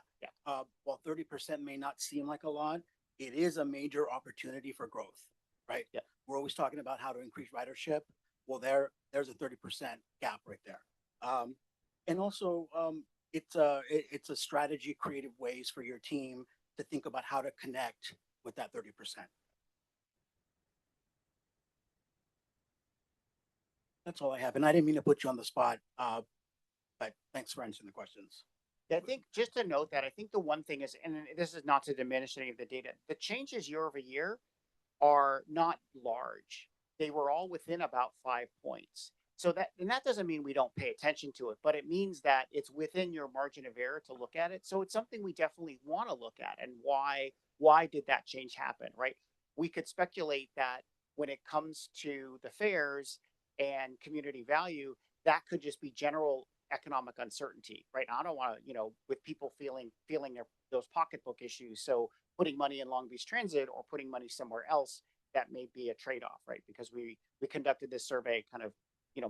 While 30% may not seem like a lot, it is a major opportunity for growth, right?
Yeah.
We're always talking about how to increase ridership. Well, there's a 30% gap right there. And also, it's a strategy, creative ways for your team to think about how to connect with that 30%. That's all I have. And I didn't mean to put you on the spot, but thanks for answering the questions.
I think just to note that I think the one thing is, and this is not to diminish any of the data, the changes year over year are not large. They were all within about 5 points. So that doesn't mean we don't pay attention to it, but it means that it's within your margin of error to look at it. So it's something we definitely want to look at. And why did that change happen, right? We could speculate that when it comes to the fares and community value, that could just be general economic uncertainty, right? I don't want to, with people feeling those pocketbook issues. So putting money in Long Beach Transit or putting money somewhere else, that may be a trade-off, right? Because we conducted this survey kind of,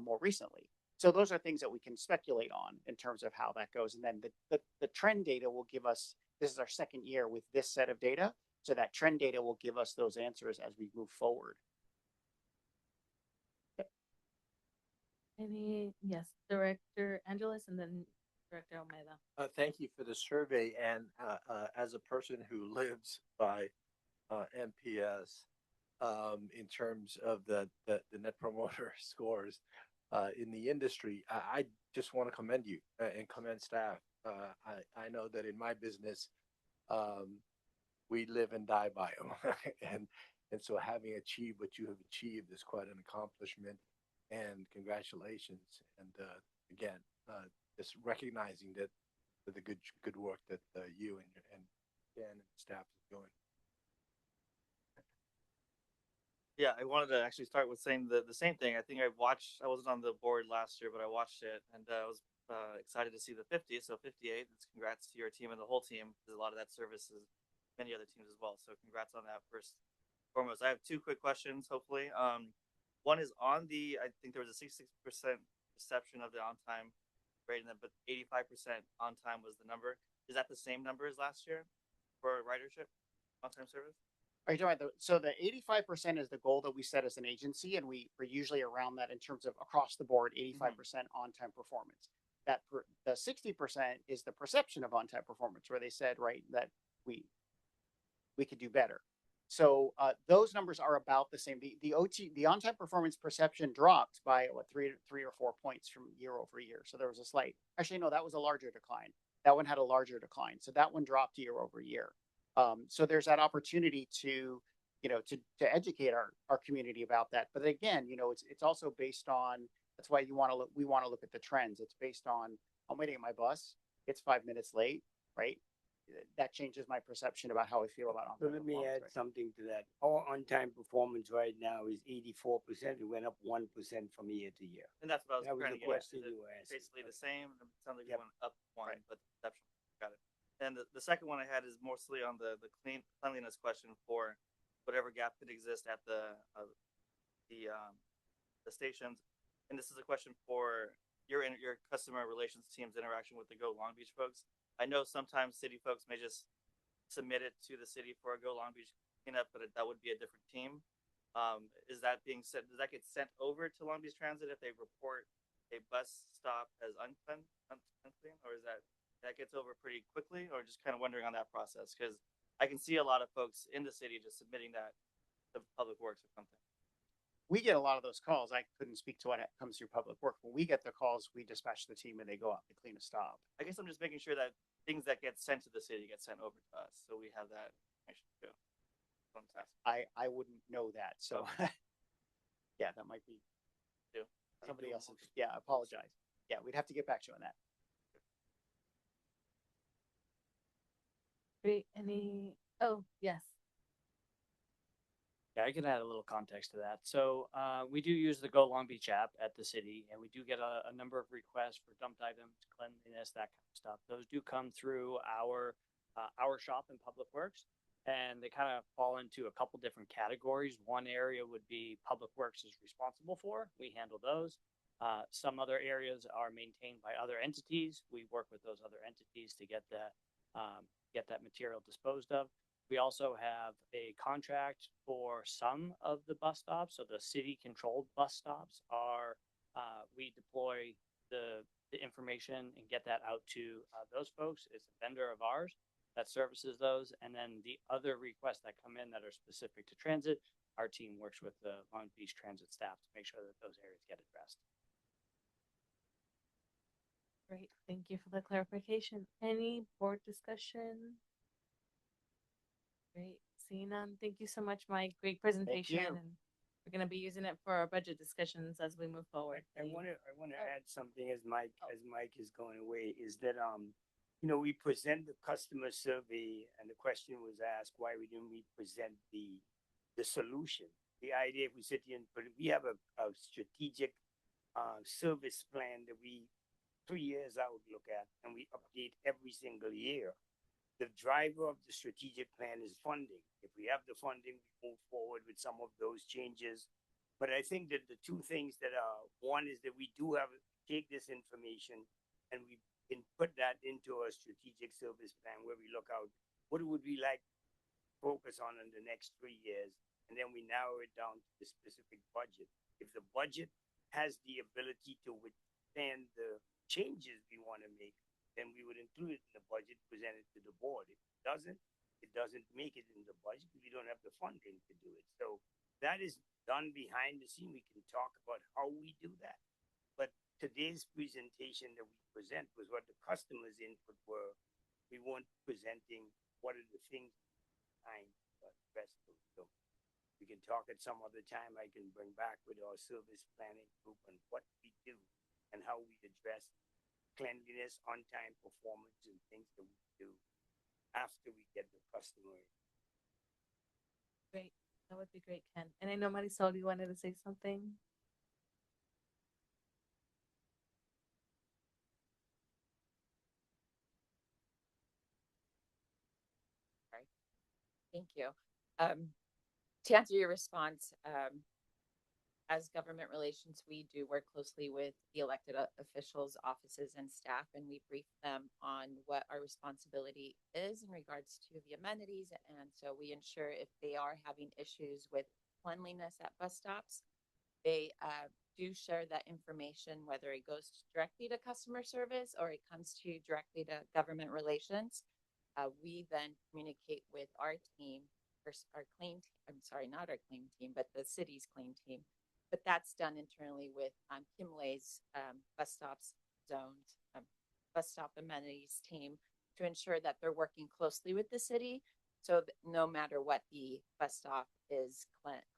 more recently. So those are things that we can speculate on in terms of how that goes. And then the trend data will give us, this is our second year with this set of data. So that trend data will give us those answers as we move forward.
Yes, Director Angeles and then Director Almeida.
Thank you for the survey. And as a person who lives by NPS, in terms of the net promoter scores in the industry, I just want to commend you and commend staff. I know that in my business, we live and die by them, and so having achieved what you have achieved is quite an accomplishment. And congratulations. And again, just recognizing that the good work that you and Dan and staff is doing.
Yeah, I wanted to actually start with saying the same thing. I think I wasn't on the board last year, but I watched it and I was excited to see the 50. So 58, it's congrats to your team and the whole team, because a lot of that service is many other teams as well. So congrats on that first and foremost. I have two quick questions, hopefully. One is on I think there was a 66% perception of the on-time rate, but 85% on-time was the number. Is that the same number as last year for ridership, on-time service?
Are you talking about so the 85% is the goal that we set as an agency, and we're usually around that in terms of across the board, 85% on-time performance. The 60% is the perception of on-time performance, where they said, right, that we could do better. So those numbers are about the same. The on-time performance perception dropped by three or 4 points from year over year. So there was a slight. Actually, no, that was a larger decline. That one had a larger decline. So that one dropped year over year. So there's that opportunity to educate our community about that. But again, it's also based on. That's why we want to look at the trends. It's based on, I'm waiting at my bus. It's 5 minutes late, right? That changes my perception about how I feel about on-time.
So let me add something to that. Our on-time performance right now is 84%. It went up 1% from year to year.
And that's what I was trying to get at.
Question you were asking.
Basically the same. It sounds like you went up one, but the perception. Got it. And the second one I had is mostly on the cleanliness question for whatever gap could exist at the stations. And this is a question for your customer relations team's interaction with the Go Long Beach folks. I know sometimes city folks may just submit it to the city for a Go Long Beach cleanup, but that would be a different team. Is that being said? Does that get sent over to Long Beach Transit if they report a bus stop as unclean, or is that gets over pretty quickly? Or just kind of wondering on that process, because I can see a lot of folks in the city just submitting that to Public Works or something.
We get a lot of those calls. I couldn't speak to what comes through Public Work. When we get the calls, we dispatch the team and they go out and clean a stop.
I guess I'm just making sure that things that get sent to the city get sent over to us, so we have that information too.
I wouldn't know that, so yeah, that might be somebody else. Yeah, I apologize. Yeah, we'd have to get back to you on that.
Great. Oh, yes.
Yeah, I can add a little context to that. So we do use the Go Long Beach app at the city, and we do get a number of requests for dumped items, cleanliness, that kind of stuff. Those do come through our shop in Public Works, and they kind of fall into a couple different categories. One area would be Public Works is responsible for. We handle those. Some other areas are maintained by other entities. We work with those other entities to get that material disposed of. We also have a contract for some of the bus stops. So the city-controlled bus stops are, we deploy the information and get that out to those folks. It's a vendor of ours that services those. And then the other requests that come in that are specific to transit, our team works with the Long Beach Transit staff to make sure that those areas get addressed.
Great. Thank you for the clarification. Any board discussion? Great. Seeing none. Thank you so much, Mike. Great presentation.
Thank you.
And We're going to be using it for our budget discussions as we move forward.
I want to add something as Mike is going away, is that you know, we present the customer survey and the question was asked, why didn't we present the solution? The idea, if we sit here and we have a strategic service plan that we 3 years out look at, and we update every single year. The driver of the strategic plan is funding. If we have the funding, we move forward with some of those changes. But I think that the two things that are, one is that we do have take this information and we can put that into a strategic service plan where we look out what would we like to focus on in the next 3 years, and then we narrow it down to the specific budget. If the budget has the ability to withstand the changes we want to make, then we would include it in the budget, present it to the board. If it doesn't make it in the budget. We don't have the funding to do it. So that is done behind the scene. We can talk about how we do that. But today's presentation that we present was what the customers' input were. We weren't presenting what are the things behind the rest of it. So we can talk at some other time. I can bring back with our service planning group and what we do and how we address cleanliness, on-time performance, and things that we do after we get the customer.
Great. That would be great, Ken. And I know Marisol, you wanted to say something?
Sorry. Thank you. To answer your response, as government relations, we do work closely with the elected officials, offices, and staff, and we brief them on what our responsibility is in regards to the amenities. And so we ensure if they are having issues with cleanliness at bus stops, they do share that information, whether it goes directly to customer service or it comes to directly to government relations. We then communicate with our team, our clean, I'm sorry, not our clean team, but the city's clean team. But that's done internally with Kim Lay's bus stops zones, bus stop amenities team to ensure that they're working closely with the city. So that no matter what, the bus stop is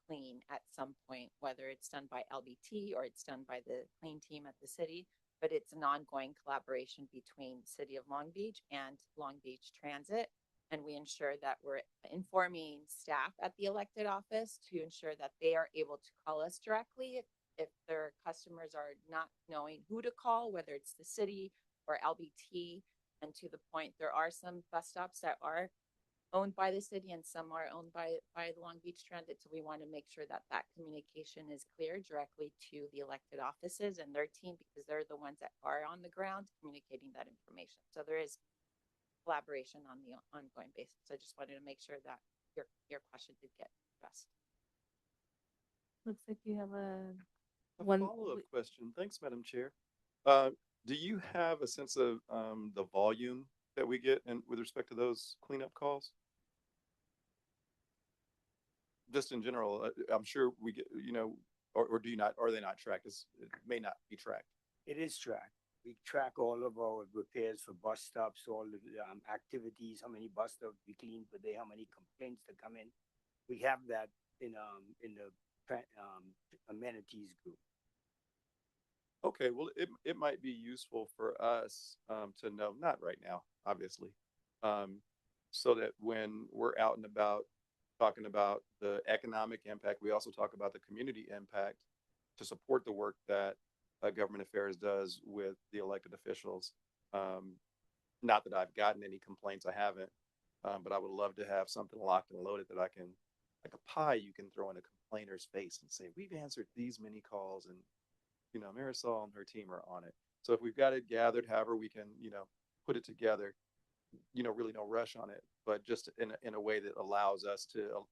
clean at some point, whether it's done by LBT or it's done by the clean team at the city, but it's an ongoing collaboration between City of Long Beach and Long Beach Transit. And we ensure that we're informing staff at the elected office to ensure that they are able to call us directly if their customers are not knowing who to call, whether it's the city or LBT. And to the point, there are some bus stops that are owned by the city and some are owned by the Long Beach Transit. So we want to make sure that that communication is clear directly to the elected offices and their team, because they're the ones that are on the ground communicating that information. So there is collaboration on the ongoing basis. I just wanted to make sure that your question did get addressed.
Looks like you have a
follow-up question. Thanks, Madam Chair. Do you have a sense of the volume that we get and with respect to those cleanup calls? Just in general, I'm sure we get, you know, or do you not, are they not tracked? It may not be tracked.
It is tracked. We track all of our repairs for bus stops, all the activities, how many bus stops we clean per day, how many complaints that come in. We have that in the amenities group.
Okay, well, it might be useful for us to know, not right now, obviously, so that when we're out and about talking about the economic impact, we also talk about the community impact to support the work that government affairs does with the elected officials. Not that I've gotten any complaints, I haven't, but I would love to have something locked and loaded that I can, like a pie you can throw in a complainer's face and say, we've answered these many calls and, you know, Marisol and her team are on it. So if we've got it gathered, however we can, you know, put it together, you know, really no rush on it, but just in a way that allows us to,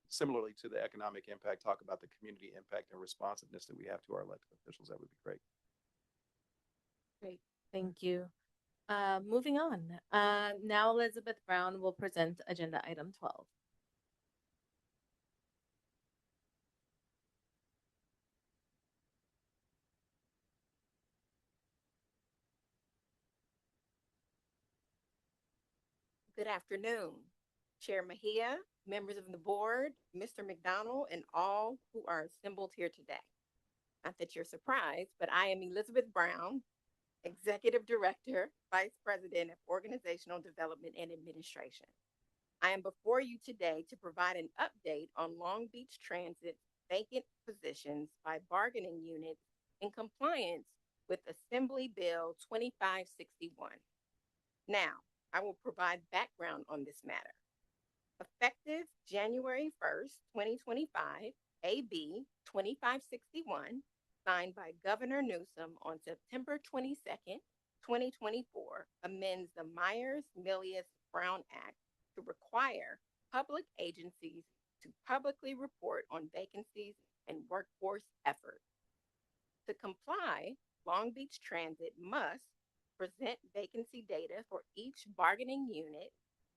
similarly to the economic impact, talk about the community impact and responsiveness that we have to our elected officials. That would be great.
Great, thank you. Moving on. Now Elizabeth Brown will present agenda item 12.
Good afternoon, Chair Mejia, members of the board, Mr. McDonald, and all who are assembled here today. Not that you're surprised, but I am Elizabeth Brown, Executive Director, Vice President of Organizational Development and Administration. I am before you today to provide an update on Long Beach Transit's vacant positions by bargaining units in compliance with Assembly Bill 2561. Now, I will provide background on this matter. Effective January 1st, 2025, AB 2561, signed by Governor Newsom on September 22nd, 2024, amends the Myers-Milius-Brown Act to require public agencies to publicly report on vacancies and workforce efforts. To comply, Long Beach Transit must present vacancy data for each bargaining unit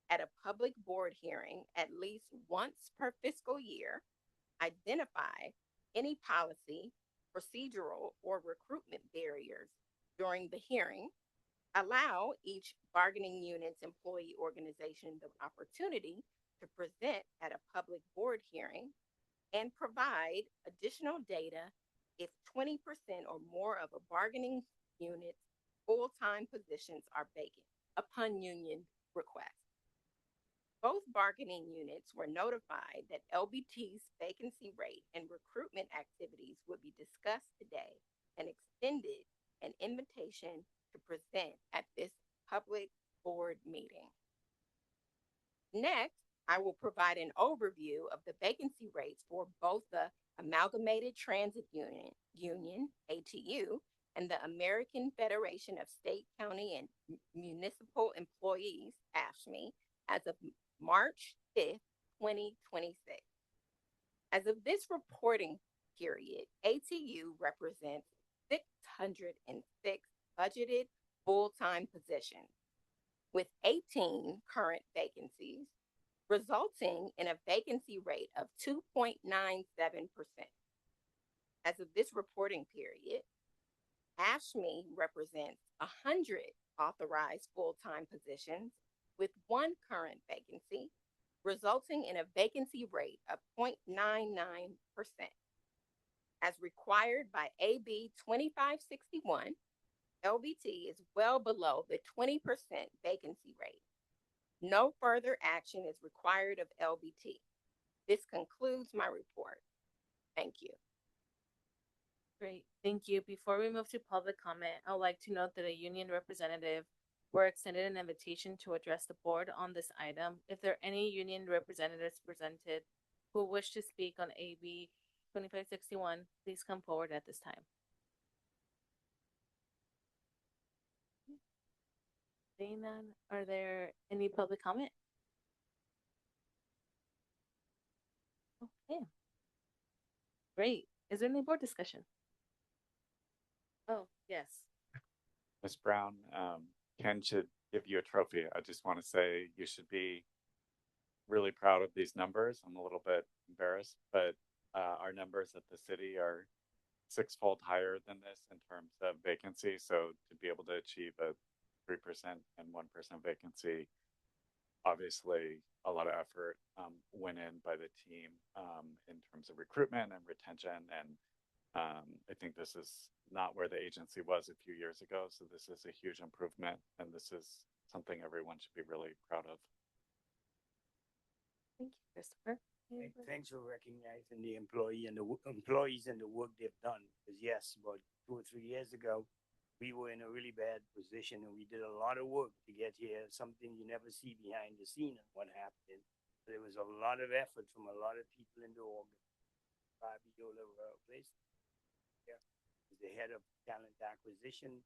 at a public board hearing at least once per fiscal year, identify any policy, procedural, or recruitment barriers during the hearing, allow each bargaining unit's employee organization the opportunity to present at a public board hearing, and provide additional data if 20% or more of a bargaining unit's full-time positions are vacant upon union request. Both bargaining units were notified that LBT's vacancy rate and recruitment activities would be discussed today and extended an invitation to present at this public board meeting. Next, I will provide an overview of the vacancy rates for both the Amalgamated Transit Union, ATU, and the American Federation of State, County, and Municipal Employees, AFSCME, as of March 5th, 2026. As of this reporting period, ATU represents 606 budgeted full-time positions, with 18 current vacancies, resulting in a vacancy rate of 2.97%. As of this reporting period, AFSCME represents 100 authorized full-time positions with one current vacancy, resulting in a vacancy rate of 0.99%. As required by AB 2561, LBT is well below the 20% vacancy rate. No further action is required of LBT. This concludes my report. Thank you.
Great, thank you. Before we move to public comment, I would like to note that a union representative were extended an invitation to address the board on this item. If there are any union representatives presented who wish to speak on AB 2561, please come forward at this time. Seeing none, are there any public comment? Okay. Great. Is there any board discussion? Oh, yes.
Ms. Brown, Ken should give you a trophy. I just want to say you should be really proud of these numbers. I'm a little bit embarrassed, but our numbers at the city are sixfold higher than this in terms of vacancy. So to be able to achieve a 3% and 1% vacancy, obviously a lot of effort went in by the team in terms of recruitment and retention. And I think this is not where the agency was a few years ago. So this is a huge improvement, and this is something everyone should be really proud of.
Thank you, Christopher.
Thanks for recognizing the employees and the work they've done. Because yes, about 2 or 3 years ago, we were in a really bad position, and we did a lot of work to get here. Something you never see behind the scene of what happened. There was a lot of effort from a lot of people in the Fabiola place. Yeah, the head of talent acquisition,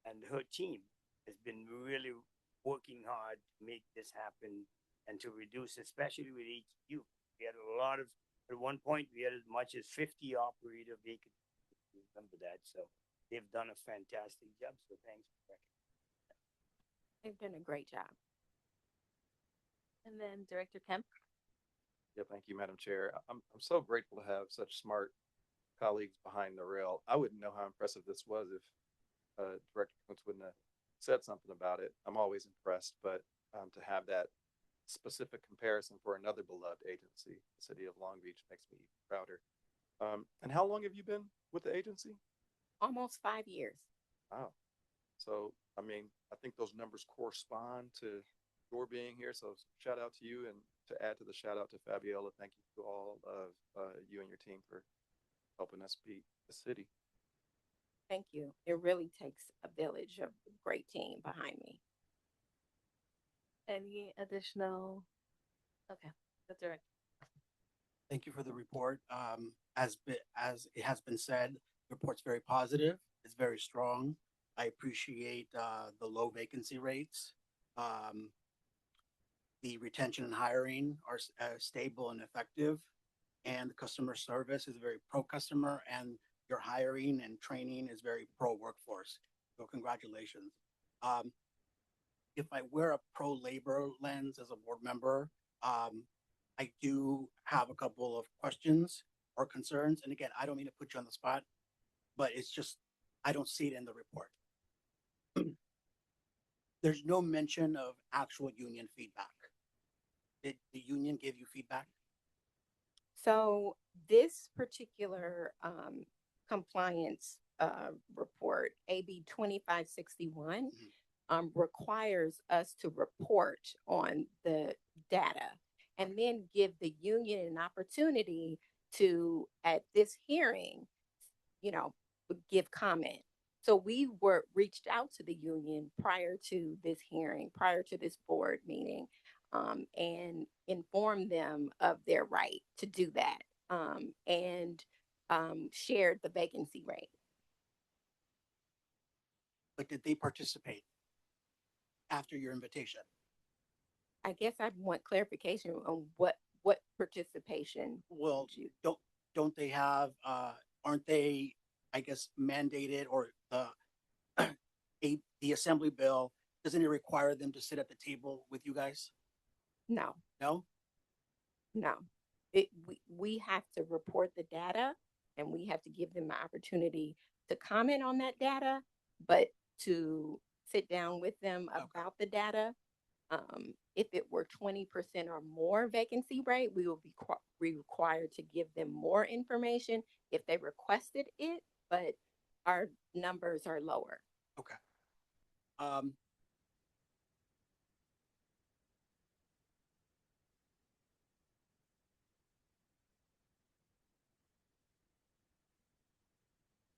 and her team has been really working hard to make this happen and to reduce, especially with ATU. We had a lot of, at one point, we had as much as 50 operator vacancies. Remember that. So they've done a fantastic job. So thanks for recognizing that.
They've done a great job.
And then Director Kemp.
Yeah, thank you, Madam Chair. I'm so grateful to have such smart colleagues behind the rail. I wouldn't know how impressive this was if Director Kuntz wouldn't have said something about it. I'm always impressed, but to have that specific comparison for another beloved agency, the city of Long Beach, makes me prouder. And how long have you been with the agency?
Almost 5 years.
Wow. So, I mean, I think those numbers correspond to your being here. So, shout out to you, and to add to the shout out to Fabiola, thank you to all of you and your team for helping us beat the city.
Thank you. It really takes a village of a great team behind me.
Any additional? Okay, that's all right.
Thank you for the report. As it has been said, the report's very positive. It's very strong. I appreciate the low vacancy rates. The retention and hiring are stable and effective, and the customer service is very pro customer, and your hiring and training is very pro workforce. So congratulations. If I wear a pro labor lens as a board member, I do have a couple of questions or concerns. And again, I don't mean to put you on the spot, but it's just, I don't see it in the report. There's no mention of actual union feedback. Did the union give you feedback?
So this particular compliance report, AB 2561, requires us to report on the data and then give the union an opportunity to, at this hearing, give comment. So we were reached out to the union prior to this hearing, prior to this board meeting, and informed them of their right to do that, and shared the vacancy rate.
But did they participate after your invitation?
I guess I'd want clarification on what participation.
Well, don't they have, aren't they, I guess, mandated, or the assembly bill, doesn't it require them to sit at the table with you guys?
No.
No?
No. We have to report the data, and we have to give them the opportunity to comment on that data, but to sit down with them about the data. If it were 20% or more vacancy rate, we will be required to give them more information if they requested it, but our numbers are lower.
Okay.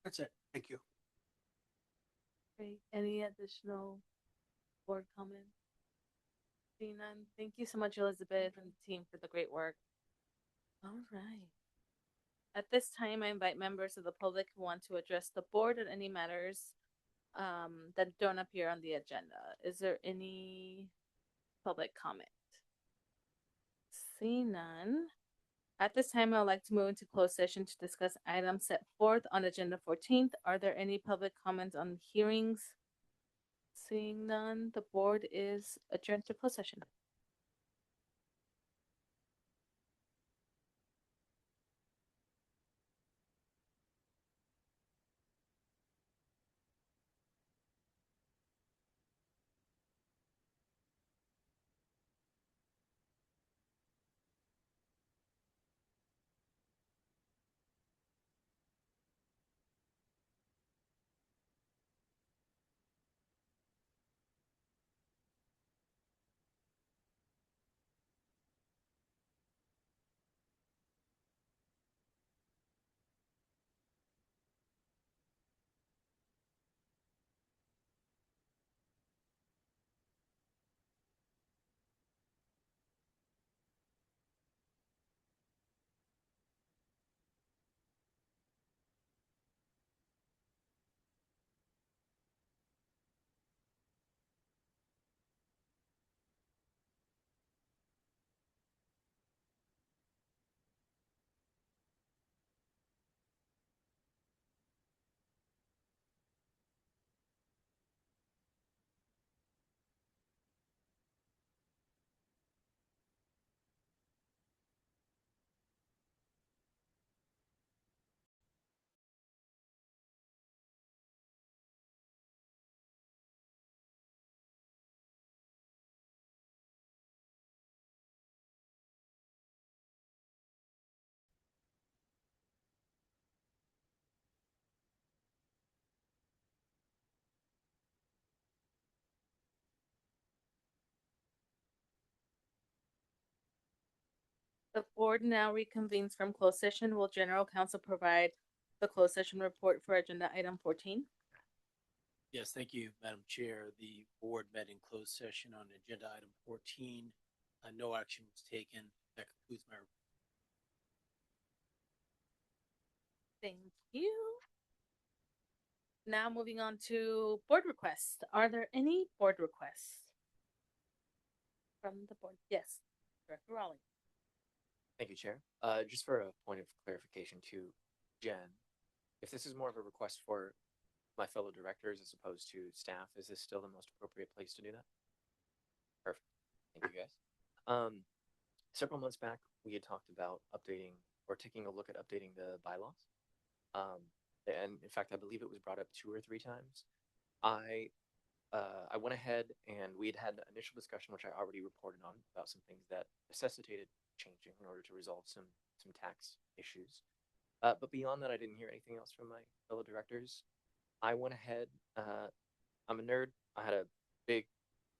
That's it. Thank you.
Great. Any additional board comments? Seeing none. Thank you so much, Elizabeth and the team, for the great work. All right. At this time, I invite members of the public who want to address the board on any matters that don't appear on the agenda. Is there any public comment? See none. At this time, I would like to move into closed session to discuss items set forth on agenda 14th. Are there any public comments on hearings? Seeing none, the board is adjourned to closed session. The board now reconvenes from closed session. Will general counsel provide the closed session report for agenda item 14?
Yes, thank you, Madam Chair. The board met in closed session on agenda item 14. No action was taken. That concludes my report.
Thank you. Now moving on to board requests. Are there any board requests from the board? Yes, Director Raleigh.
Thank you, Chair. Just for a point of clarification to Jen, if this is more of a request for my fellow directors as opposed to staff, is this still the most appropriate place to do that? Perfect. Thank you, guys. Several months back, we had talked about updating or taking a look at updating the bylaws. And in fact, I believe it was brought up 2 or 3 times. I went ahead and we had had an initial discussion, which I already reported on, about some things that necessitated changing in order to resolve some tax issues. But beyond that, I didn't hear anything else from my fellow directors. I went ahead. I'm a nerd. I had a big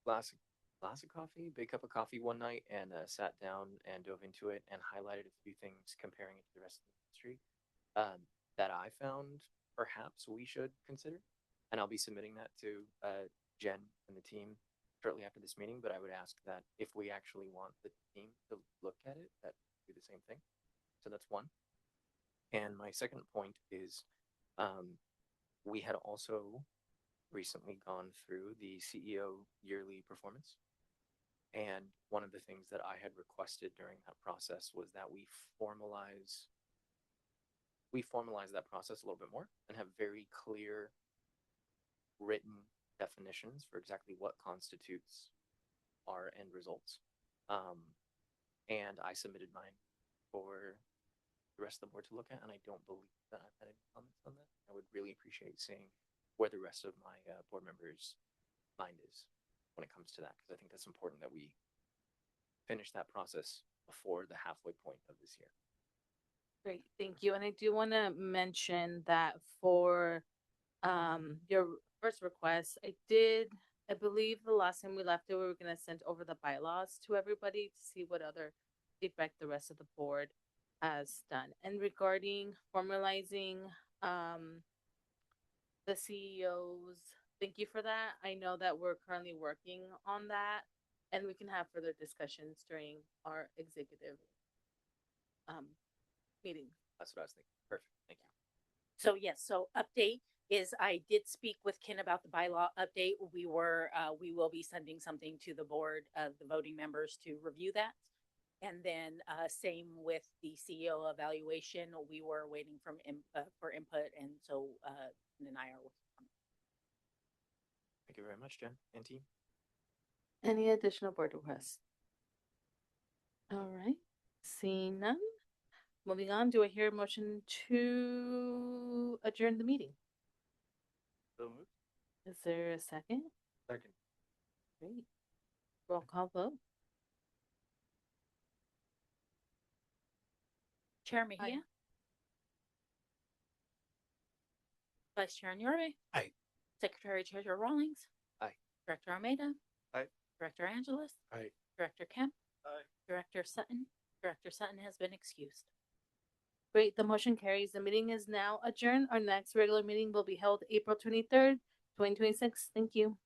glass of coffee, big cup of coffee one night, and sat down and dove into it and highlighted a few things comparing it to the rest of the industry that I found perhaps we should consider. And I'll be submitting that to Jen and the team shortly after this meeting. But I would ask that if we actually want the team to look at it, that do the same thing. So that's one. And my second point is we had also recently gone through the CEO yearly performance. And one of the things that I had requested during that process was that we formalize that process a little bit more and have very clear written definitions for exactly what constitutes our end results. And I submitted mine for the rest of the board to look at, and I don't believe that I've had any comments on that. I would really appreciate seeing where the rest of my board members' mind is when it comes to that, because I think that's important that we finish that process before the halfway point of this year.
Great, thank you. And I do want to mention that for your first request, I believe the last time we left it, we were going to send over the bylaws to everybody to see what other feedback the rest of the board has done. And regarding formalizing the CEOs, thank you for that. I know that we're currently working on that, and we can have further discussions during our executive meeting.
That's what I was thinking. Perfect. Thank you.
So yes, so update is I did speak with Ken about the bylaw update. We will be sending something to the board, the voting members to review that. And then same with the CEO evaluation. We were waiting for input, and so Ken and I are working on it.
Thank you very much, Jen and team.
Any additional board requests? All right, seeing none. Moving on, do I hear a motion to adjourn the meeting?
So moved.
Is there a second?
Second.
Great. Roll call vote.
Chair Mejia.
Aye.
Vice Chair Nyorbe.
Aye.
Secretary Treasurer Rawlings.
Aye.
Director Almeida.
Aye.
Director Angeles.
Aye.
Director Kemp.
Aye.
Director Sutton. Director Sutton has been excused.
Great, the motion carries. The meeting is now adjourned. Our next regular meeting will be held April 23rd, 2026. Thank you.